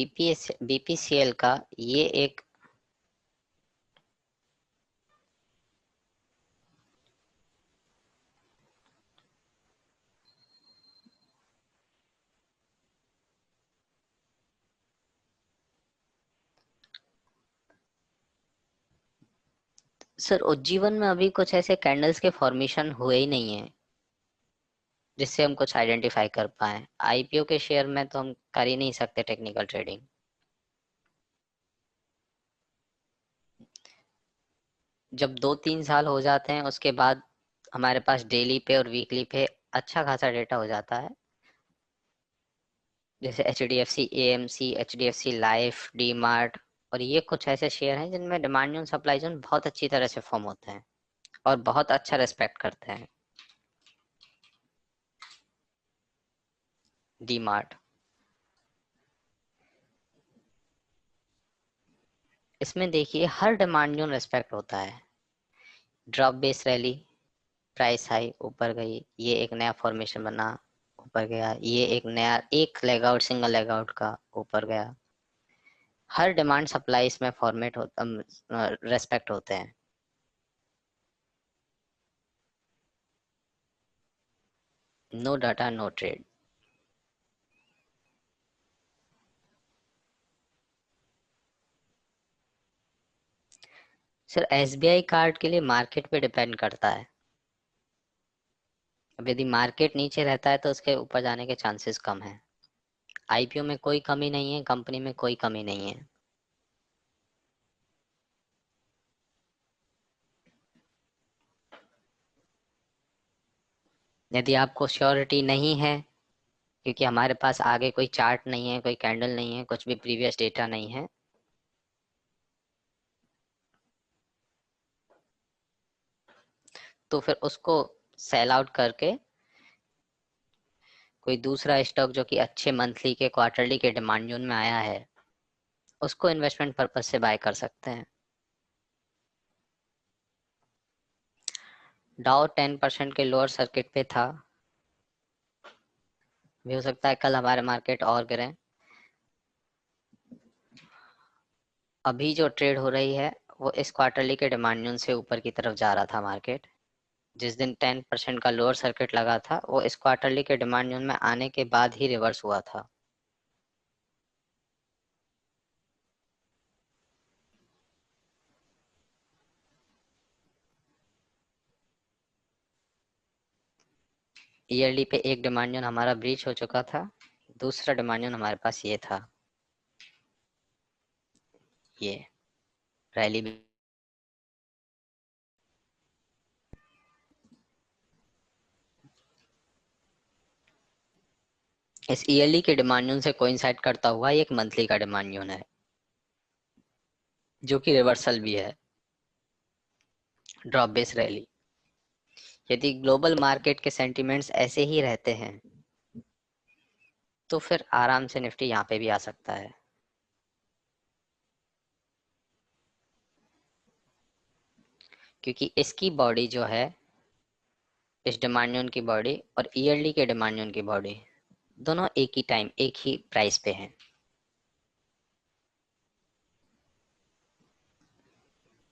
BPCL का ये एक, सर उज्जीवन में अभी कुछ ऐसे कैंडल्स के फॉर्मेशन हुए ही नहीं है जिससे हम कुछ आइडेंटिफाई कर पाए। IPO के शेयर में तो हम कर ही नहीं सकते टेक्निकल ट्रेडिंग। जब 2-3 साल हो जाते हैं उसके बाद हमारे पास डेली पे और वीकली पे अच्छा खासा डेटा हो जाता है, जैसे HDFC AMC, HDFC life, D mart, और ये कुछ ऐसे शेयर हैं जिनमें डिमांड जोन सप्लाई जोन बहुत अच्छी तरह से फॉर्म होते हैं और बहुत अच्छा रिस्पेक्ट करते हैं। डी मार्ट, इसमें देखिए हर डिमांड जोन रिस्पेक्ट होता है। Drop base rally, price high, ऊपर गई, ये एक नया फॉर्मेशन बना, ऊपर गया, ये एक नया एक leg out, single leg out का, ऊपर गया। हर डिमांड सप्लाई इसमें फॉर्मेट होता, रेस्पेक्ट होते हैं। No data no trade. Sir SBI card के लिए मार्केट पे डिपेंड करता है। अब यदि मार्केट नीचे रहता है तो उसके ऊपर जाने के चांसेस कम है। IPO में कोई कमी नहीं है, कंपनी में कोई कमी नहीं है। यदि आपको श्योरिटी नहीं है, क्योंकि हमारे पास आगे कोई चार्ट नहीं है, कोई कैंडल नहीं है, कुछ भी प्रीवियस डेटा नहीं है, तो फिर उसको सेल आउट करके कोई दूसरा स्टॉक जो कि अच्छे मंथली के क्वार्टरली के डिमांड जोन में आया है उसको इन्वेस्टमेंट पर्पज से बाय कर सकते हैं। डाउ 10% के लोअर सर्किट पे था, भी हो सकता है कल हमारे मार्केट और गिरे। अभी जो ट्रेड हो रही है वो इस क्वार्टरली के डिमांड से ऊपर की तरफ जा रहा था मार्केट। जिस दिन 10% का लोअर सर्किट लगा था वो इस क्वार्टरली के डिमांड में आने के बाद ही रिवर्स हुआ था। ईयरली पे एक डिमांड हमारा ब्रीच हो चुका था, दूसरा डिमांड हमारे पास ये था, ये रैली। इस ईयरली के डिमांड से कोइंसाइड करता हुआ एक मंथली का डिमांड है जो कि रिवर्सल भी है, ड्रॉप बेस रैली। यदि ग्लोबल मार्केट के सेंटिमेंट्स ऐसे ही रहते हैं तो फिर आराम से निफ्टी यहाँ पे भी आ सकता है। क्योंकि इसकी बॉडी जो है, इस डिमांड की बॉडी और ईयरली के डिमांड की बॉडी दोनों एक ही टाइम एक ही प्राइस पे हैं।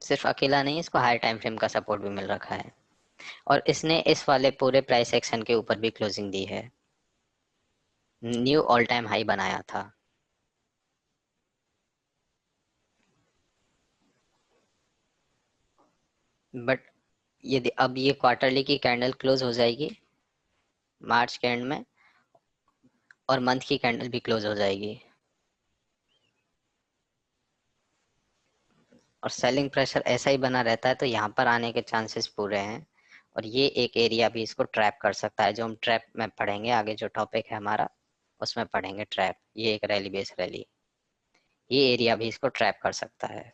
सिर्फ अकेला नहीं, इसको हाई टाइम फ्रेम का सपोर्ट भी मिल रखा है और इसने इस वाले पूरे प्राइस एक्शन के ऊपर भी क्लोजिंग दी है, न्यू ऑल टाइम हाई बनाया था। बट यदि अब ये क्वार्टरली की कैंडल क्लोज हो जाएगी मार्च के एंड में और मंथ की कैंडल भी क्लोज हो जाएगी और सेलिंग प्रेशर ऐसा ही बना रहता है तो यहाँ पर आने के चांसेस पूरे हैं। और ये एक एरिया भी इसको ट्रैप कर सकता है, जो हम ट्रैप में पढ़ेंगे आगे, जो टॉपिक है हमारा उसमें पढ़ेंगे ट्रैप। ये एक रैली बेस रैली, ये एरिया भी इसको ट्रैप कर सकता है।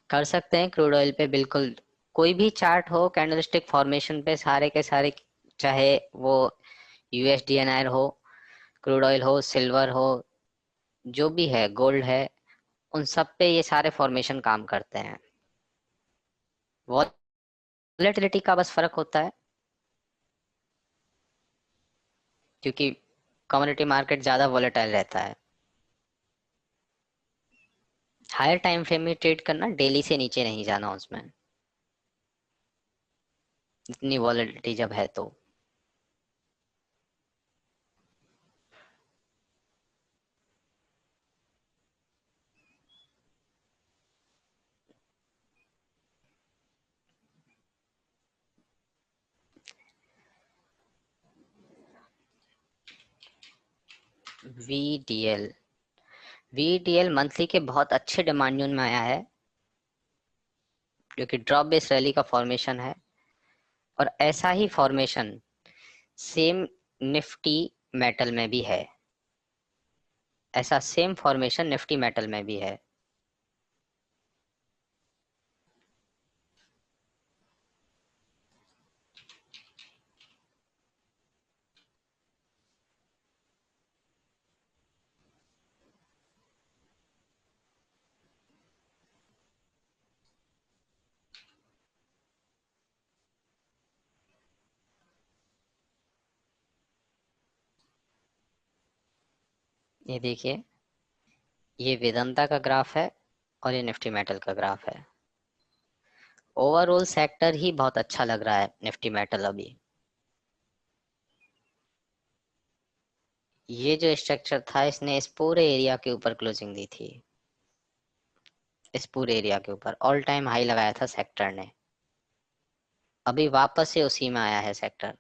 कर सकते हैं क्रूड ऑयल पे, बिल्कुल कोई भी चार्ट हो कैंडलस्टिक फॉर्मेशन पे सारे के सारे, चाहे वो यूएसडीएनआर हो, क्रूड ऑयल हो, सिल्वर हो, जो भी है, गोल्ड है, उन सब पे ये सारे फॉर्मेशन काम करते हैं। वॉलेटिलिटी का बस फर्क होता है क्योंकि कमोडिटी मार्केट ज्यादा वॉलेटाइल रहता है। हायर टाइम फ्रेम में ट्रेड करना, डेली से नीचे नहीं जाना उसमें, इतनी वॉलेटिलिटी जब है तो। वीडीएल, वीडीएल मंथली के बहुत अच्छे डिमांड में आया है जो कि ड्रॉप बेस रैली का फॉर्मेशन है और ऐसा ही फॉर्मेशन सेम निफ्टी मेटल में भी है, ऐसा सेम फॉर्मेशन निफ्टी मेटल में भी है। ये देखिए, ये वेदांता का ग्राफ है और ये निफ्टी मेटल का ग्राफ है। ओवरऑल सेक्टर ही बहुत अच्छा लग रहा है निफ्टी मेटल अभी। ये जो स्ट्रक्चर था इसने इस पूरे एरिया के ऊपर क्लोजिंग दी थी, इस पूरे एरिया के ऊपर ऑल टाइम हाई लगाया था सेक्टर ने, अभी वापस से उसी में आया है सेक्टर।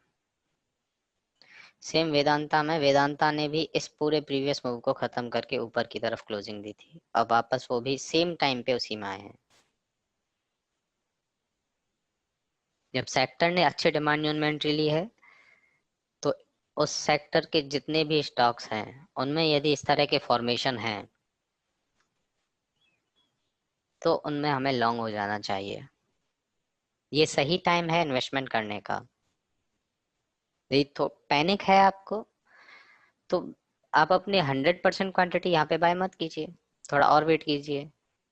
सेम वेदांता में, वेदांता ने भी इस पूरे प्रीवियस मूव को खत्म करके ऊपर की तरफ क्लोजिंग दी थी, अब वापस वो भी सेम टाइम पे उसी में आए हैं। जब सेक्टर ने अच्छे डिमांड में एंट्री ली है तो उस सेक्टर के जितने भी स्टॉक्स हैं उनमें यदि इस तरह के फॉर्मेशन हैं तो उनमें हमें लॉन्ग हो जाना चाहिए। ये सही टाइम है इन्वेस्टमेंट करने का। यदि तो पैनिक है आपको तो आप अपनी 100% क्वांटिटी यहाँ पे बाय मत कीजिए, थोड़ा और वेट कीजिए,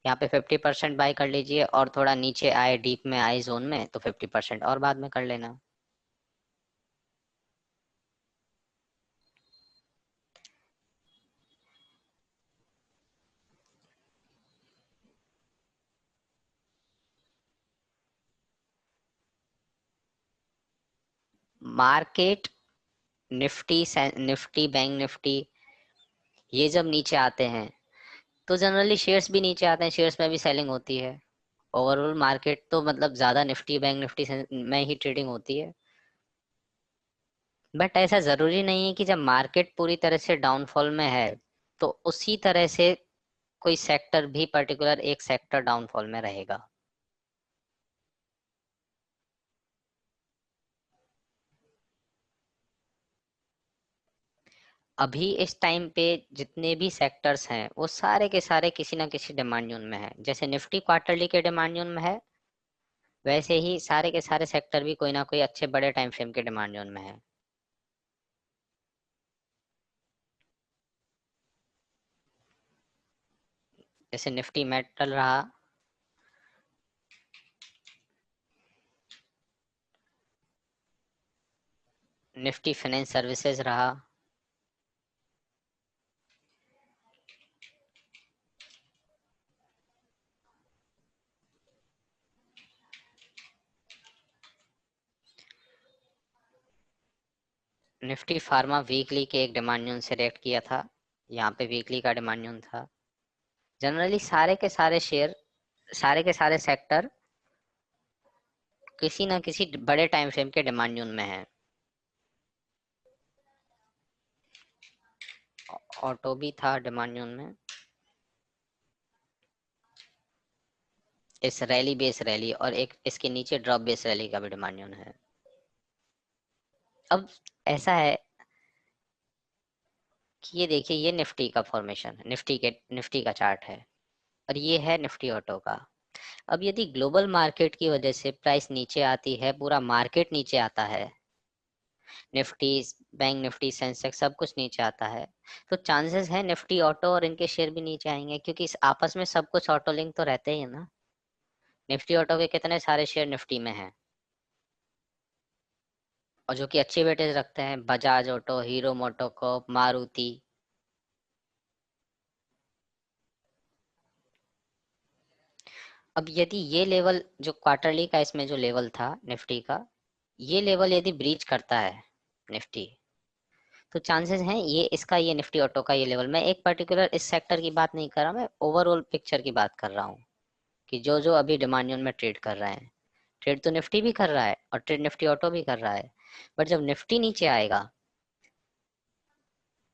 यहाँ पे 50% बाय कर लीजिए और थोड़ा नीचे आए, डीप में आए जोन में तो 50% और बाद में कर लेना। Market, Nifty, Nifty, bank Nifty, ये जब नीचे आते हैं तो जनरली शेयर्स भी नीचे आते हैं, शेयर्स में भी सेलिंग होती है। ओवरऑल मार्केट तो मतलब ज्यादा निफ्टी बैंक निफ्टी में ही ट्रेडिंग होती है। बट ऐसा जरूरी नहीं है कि जब मार्केट पूरी तरह से डाउनफॉल में है तो उसी तरह से कोई सेक्टर भी, पर्टिकुलर एक सेक्टर डाउनफॉल में रहेगा। अभी इस टाइम पे जितने भी सेक्टर्स हैं वो सारे के सारे किसी ना किसी डिमांड जोन में है। जैसे निफ्टी क्वार्टरली के डिमांड जोन में है, वैसे ही सारे के सारे सेक्टर भी कोई ना कोई अच्छे बड़े टाइम फ्रेम के डिमांड जोन में है। जैसे निफ्टी मेटल रहा, निफ्टी फाइनेंस सर्विसेज रहा, निफ्टी फार्मा वीकली के एक डिमांड जोन से रिएक्ट किया था, यहाँ पे वीकली का डिमांड जोन था। जनरली सारे के सारे शेयर, सारे के सारे सेक्टर किसी ना किसी बड़े टाइम फ्रेम के डिमांड जोन में है। ऑटो भी था डिमांड जोन में, इस रैली बेस रैली, और एक इसके नीचे ड्रॉप बेस रैली का भी डिमांड जोन है। अब ऐसा है कि ये देखिए, ये निफ्टी का फॉर्मेशन, निफ्टी का चार्ट है, और ये है निफ्टी ऑटो का। अब यदि ग्लोबल मार्केट की वजह से प्राइस नीचे आती है, पूरा मार्केट नीचे आता है, निफ्टी, बैंक निफ्टी, सेंसेक्स सब कुछ नीचे आता है, तो चांसेस है निफ्टी ऑटो और इनके शेयर भी नीचे आएंगे, क्योंकि इस आपस में सब कुछ ऑटो लिंक तो रहते ही है ना। निफ्टी ऑटो के कितने सारे शेयर निफ्टी में हैं, और जो कि अच्छी वेटेज रखते हैं, Bajaj auto, hero MotoCorp, Maruti. अब यदि ये लेवल जो क्वार्टरली का इसमें जो लेवल था निफ्टी का, ये लेवल यदि ब्रीच करता है निफ्टी, तो चांसेस हैं ये इसका, ये निफ्टी ऑटो का ये लेवल, मैं एक पर्टिकुलर इस सेक्टर की बात नहीं कर रहा, मैं ओवरऑल पिक्चर की बात कर रहा हूँ कि जो जो अभी डिमांड जोन में ट्रेड कर रहे हैं, ट्रेड तो निफ्टी भी कर रहा है और ट्रेड निफ्टी ऑटो भी कर रहा है, बट जब निफ्टी नीचे आएगा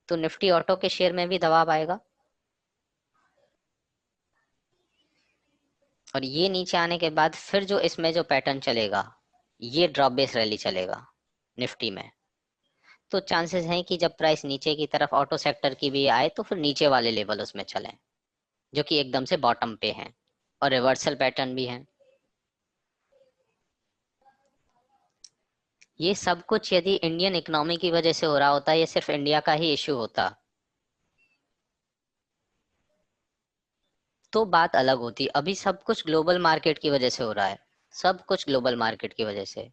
तो निफ्टी ऑटो के शेयर में भी दबाव आएगा, और ये नीचे आने के बाद फिर जो इसमें जो पैटर्न चलेगा, ये ड्रॉप बेस रैली चलेगा निफ्टी में। तो चांसेस हैं कि जब प्राइस नीचे की तरफ ऑटो सेक्टर की भी आए तो फिर नीचे वाले लेवल उसमें चलें, जो कि एकदम से बॉटम पे हैं, और रिवर्सल पैटर्न भी है। ये सब कुछ यदि इंडियन इकोनॉमी की वजह से हो रहा होता, ये सिर्फ इंडिया का ही इश्यू होता, तो बात अलग होती। अभी सब कुछ ग्लोबल मार्केट की वजह से हो रहा है, सब कुछ ग्लोबल मार्केट की वजह से,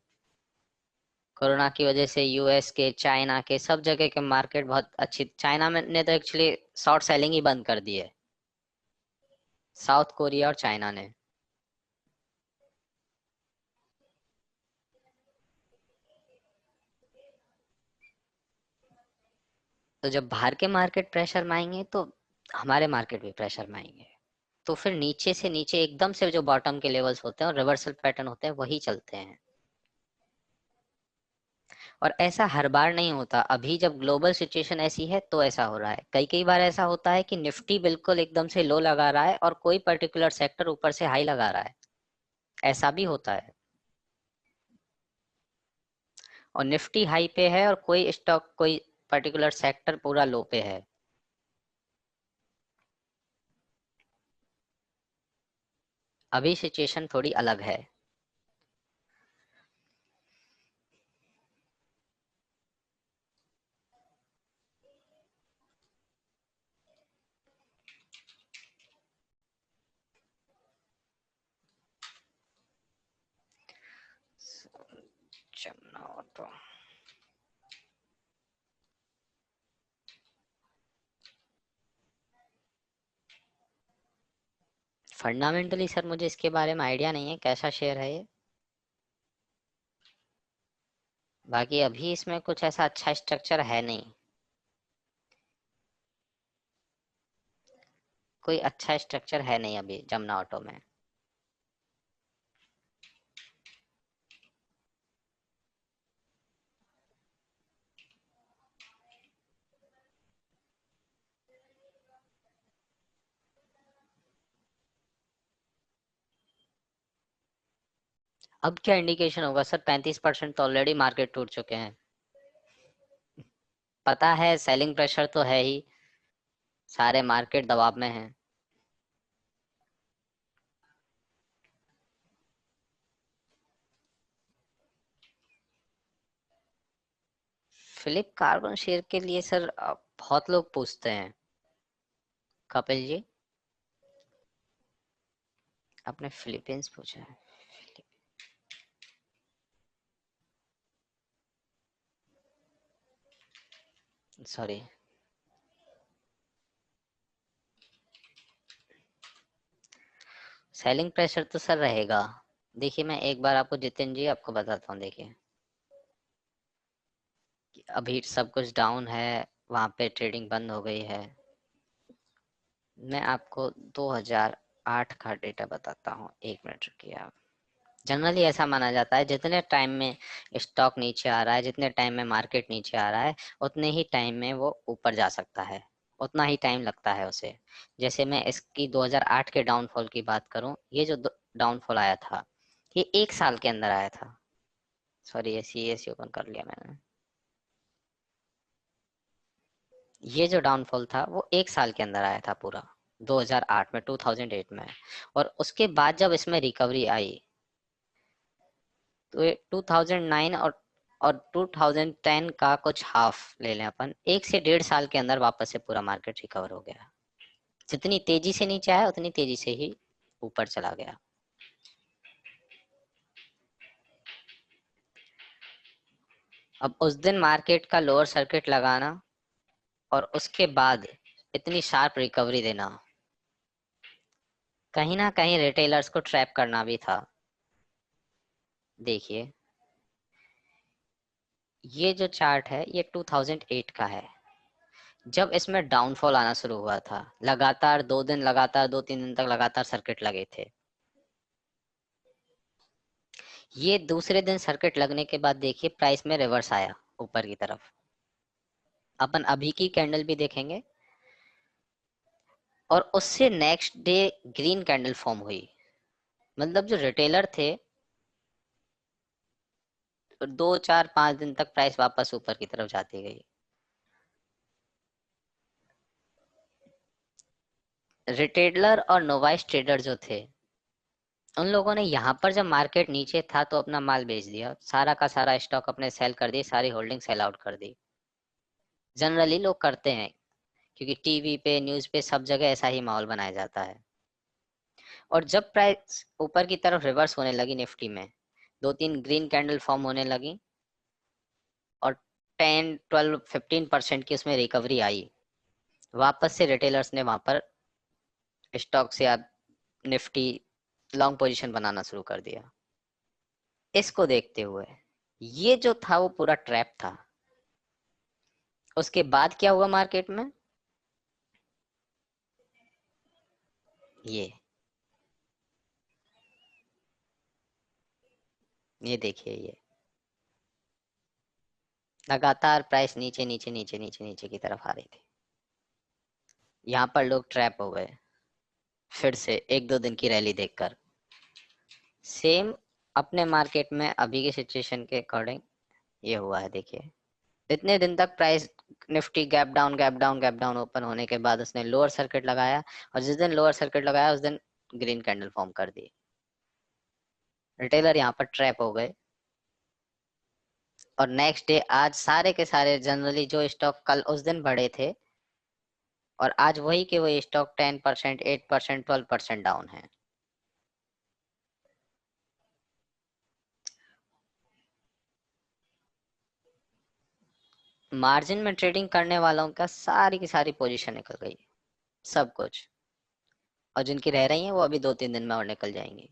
कोरोना की वजह से यूएस के, चाइना के, सब जगह के मार्केट बहुत अच्छी, चाइना में ने तो एक्चुअली शॉर्ट सेलिंग ही बंद कर दी है, साउथ कोरिया और चाइना ने। तो जब बाहर के मार्केट प्रेशर में आएंगे तो हमारे मार्केट भी प्रेशर में आएंगे, तो फिर नीचे से नीचे एकदम से जो बॉटम के लेवल्स होते हैं और रिवर्सल पैटर्न होते हैं वही चलते हैं। और ऐसा हर बार नहीं होता, अभी जब ग्लोबल सिचुएशन ऐसी है तो ऐसा हो रहा है। कई कई बार ऐसा होता है कि निफ्टी बिल्कुल एकदम से लो लगा रहा है और कोई पर्टिकुलर सेक्टर ऊपर से हाई लगा रहा है, ऐसा भी होता है। और निफ्टी हाई पे है और कोई स्टॉक, कोई पर्टिकुलर सेक्टर पूरा लो पे है। अभी सिचुएशन थोड़ी अलग है। तो फंडामेंटली सर मुझे इसके बारे में आइडिया नहीं है, कैसा शेयर है ये। बाकी अभी इसमें कुछ ऐसा अच्छा स्ट्रक्चर है नहीं, कोई अच्छा स्ट्रक्चर है नहीं अभी जमुना ऑटो में। अब क्या इंडिकेशन होगा सर? 35% तो ऑलरेडी मार्केट टूट चुके हैं। पता है सेलिंग प्रेशर तो है ही, सारे मार्केट दबाव में हैं। फिलिप कार्बन शेयर के लिए सर बहुत लोग पूछते हैं। कपिल जी, आपने फिलीपींस पूछा है? सॉरी, सेलिंग प्रेशर तो सर रहेगा। देखिए मैं एक बार आपको जितिन जी आपको बताता हूँ। देखिए अभी सब कुछ डाउन है, वहां पे ट्रेडिंग बंद हो गई है। मैं आपको 2008 का डेटा बताता हूँ, 1 मिनट रुकिए आप। जनरली ऐसा माना जाता है जितने टाइम में स्टॉक नीचे आ रहा है, जितने टाइम में मार्केट नीचे आ रहा है, उतने ही टाइम में वो ऊपर जा सकता है, उतना ही टाइम लगता है उसे। जैसे मैं इसकी 2008 के डाउनफॉल की बात करूं, ये जो डाउनफॉल आया था ये 1 साल के अंदर आया था। सॉरी, ये सी ओपन कर लिया मैंने। ये जो डाउनफॉल था वो 1 साल के अंदर आया था पूरा, 2008 में, 2008 में। और उसके बाद जब इसमें रिकवरी आई तो ये 2009 और 2010 का कुछ हाफ ले लें अपन, 1 से 1.5 साल के अंदर वापस से पूरा मार्केट रिकवर हो गया। जितनी तेजी से नीचे आया उतनी तेजी से ही ऊपर चला गया। अब उस दिन मार्केट का लोअर सर्किट लगाना और उसके बाद इतनी शार्प रिकवरी देना, कहीं ना कहीं रिटेलर्स को ट्रैप करना भी था। देखिए ये जो चार्ट है ये 2008 का है, जब इसमें डाउनफॉल आना शुरू हुआ था। लगातार 2 दिन, लगातार 2-3 दिन तक लगातार सर्किट लगे थे। ये दूसरे दिन सर्किट लगने के बाद देखिए प्राइस में रिवर्स आया ऊपर की तरफ। अपन अभी की कैंडल भी देखेंगे और उससे next day green candle form हुई। मतलब जो रिटेलर थे, 2-4-5 दिन तक प्राइस वापस ऊपर की तरफ जाती गई। रिटेलर और नोवाइस ट्रेडर जो थे, उन लोगों ने यहाँ पर जब मार्केट नीचे था तो अपना माल बेच दिया, सारा का सारा स्टॉक अपने सेल कर दिए, सारी होल्डिंग सेल आउट कर दी। जनरली लोग करते हैं क्योंकि टीवी पे, न्यूज पे, सब जगह ऐसा ही माहौल बनाया जाता है। और जब प्राइस ऊपर की तरफ रिवर्स होने लगी निफ्टी में, 2-3 ग्रीन कैंडल फॉर्म होने लगी और 10-12-15% की उसमें रिकवरी आई, वापस से रिटेलर्स ने वहां पर स्टॉक से आप निफ्टी लॉन्ग पोजीशन बनाना शुरू कर दिया। इसको देखते हुए ये जो था वो पूरा ट्रैप था। उसके बाद क्या हुआ मार्केट में? ये ये देखिए, ये लगातार प्राइस नीचे नीचे नीचे नीचे नीचे की तरफ आ रही थी। यहाँ पर लोग ट्रैप हो गए फिर से 1-2 दिन की रैली देखकर। सेम अपने मार्केट में अभी की सिचुएशन के अकॉर्डिंग ये हुआ है। देखिए इतने दिन तक price Nifty gap down gap down gap down open होने के बाद उसने लोअर सर्किट लगाया, और जिस दिन लोअर सर्किट लगाया उस दिन ग्रीन कैंडल फॉर्म कर दी। रिटेलर यहाँ पर ट्रैप हो गए और नेक्स्ट डे आज सारे के सारे जनरली जो स्टॉक कल उस दिन बढ़े थे, और आज वही के वही स्टॉक 10%, 8%, 12% डाउन है। मार्जिन में ट्रेडिंग करने वालों का सारी की सारी पोजीशन निकल गई, सब कुछ। और जिनकी रह रही है वो अभी 2-3 दिन में और निकल जाएंगी।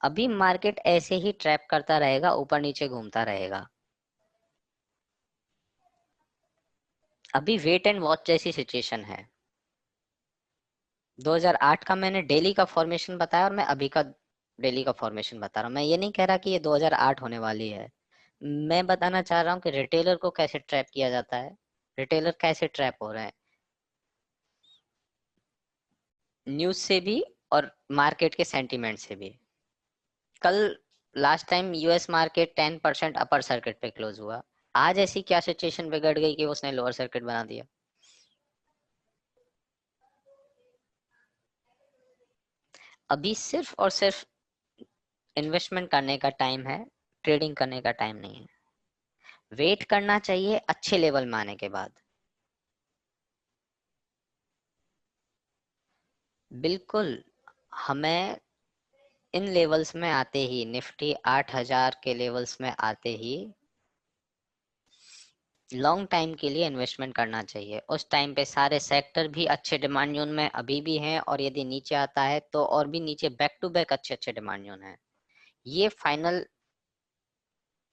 अभी मार्केट ऐसे ही ट्रैप करता रहेगा, ऊपर नीचे घूमता रहेगा। अभी वेट एंड वॉच जैसी सिचुएशन है। 2008 का मैंने डेली का फॉर्मेशन बताया और मैं अभी का डेली का फॉर्मेशन बता रहा हूँ। मैं ये नहीं कह रहा कि ये 2008 होने वाली है। मैं बताना चाह रहा हूँ कि रिटेलर को कैसे ट्रैप किया जाता है, रिटेलर कैसे ट्रैप हो रहे हैं, न्यूज से भी और मार्केट के सेंटीमेंट से भी। कल last time US market 10% upper circuit पे क्लोज हुआ, आज ऐसी क्या सिचुएशन बिगड़ गई कि उसने लोअर सर्किट बना दिया। अभी सिर्फ और सिर्फ इन्वेस्टमेंट करने का टाइम है, ट्रेडिंग करने का टाइम नहीं है। वेट करना चाहिए अच्छे लेवल में आने के बाद। बिल्कुल, हमें इन लेवल्स में आते ही, निफ्टी 8000 के लेवल्स में आते ही लॉन्ग टाइम के लिए इन्वेस्टमेंट करना चाहिए। उस टाइम पे सारे सेक्टर भी अच्छे डिमांड जोन में अभी भी हैं, और यदि नीचे आता है तो और भी नीचे बैक टू बैक अच्छे अच्छे डिमांड जोन है। ये फाइनल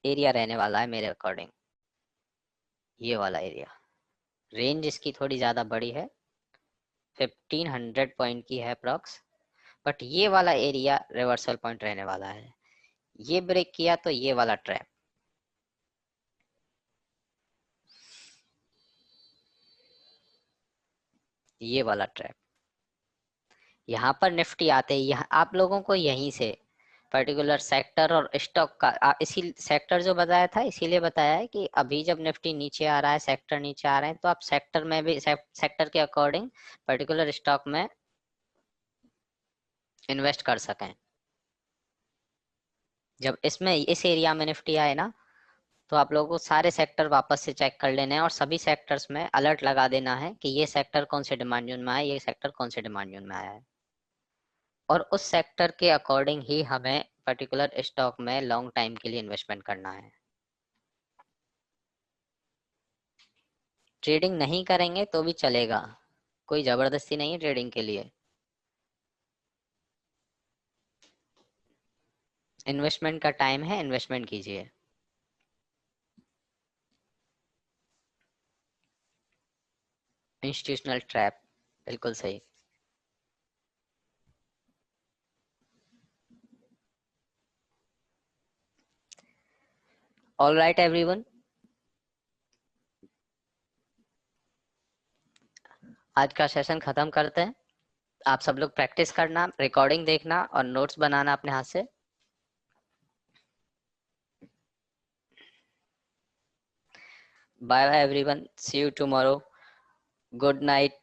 एरिया रहने वाला है मेरे अकॉर्डिंग। ये वाला एरिया, रेंज इसकी थोड़ी ज्यादा बड़ी है, 1500 पॉइंट की है अप्रॉक्स, बट ये वाला एरिया रिवर्सल पॉइंट रहने वाला है। ये ब्रेक किया तो ये वाला ट्रैप, ये वाला ट्रैप, यहाँ पर निफ्टी आते ही यहाँ आप लोगों को यहीं से पर्टिकुलर सेक्टर और स्टॉक का इसी सेक्टर जो बताया था, इसीलिए बताया है कि अभी जब निफ्टी नीचे आ रहा है, सेक्टर नीचे आ रहे हैं, तो आप सेक्टर में भी सेक्टर के अकॉर्डिंग पर्टिकुलर स्टॉक में इन्वेस्ट कर सकें। जब इसमें इस एरिया में निफ्टी आए ना, तो आप लोगों को सारे सेक्टर वापस से चेक कर लेने हैं और सभी सेक्टर्स में अलर्ट लगा देना है कि ये सेक्टर कौन से डिमांड जोन में आया, ये सेक्टर कौन से डिमांड जोन में आया है, और उस सेक्टर के अकॉर्डिंग ही हमें पर्टिकुलर स्टॉक में लॉन्ग टाइम के लिए इन्वेस्टमेंट करना है। ट्रेडिंग नहीं करेंगे तो भी चलेगा, कोई जबरदस्ती नहीं है ट्रेडिंग के लिए। इन्वेस्टमेंट का टाइम है, इन्वेस्टमेंट कीजिए। इंस्टीट्यूशनल ट्रैप, बिल्कुल सही। ऑल राइट एवरीवन, आज का सेशन खत्म करते हैं। आप सब लोग प्रैक्टिस करना, रिकॉर्डिंग देखना और नोट्स बनाना अपने हाथ से। Bye bye everyone, see you tomorrow, good night.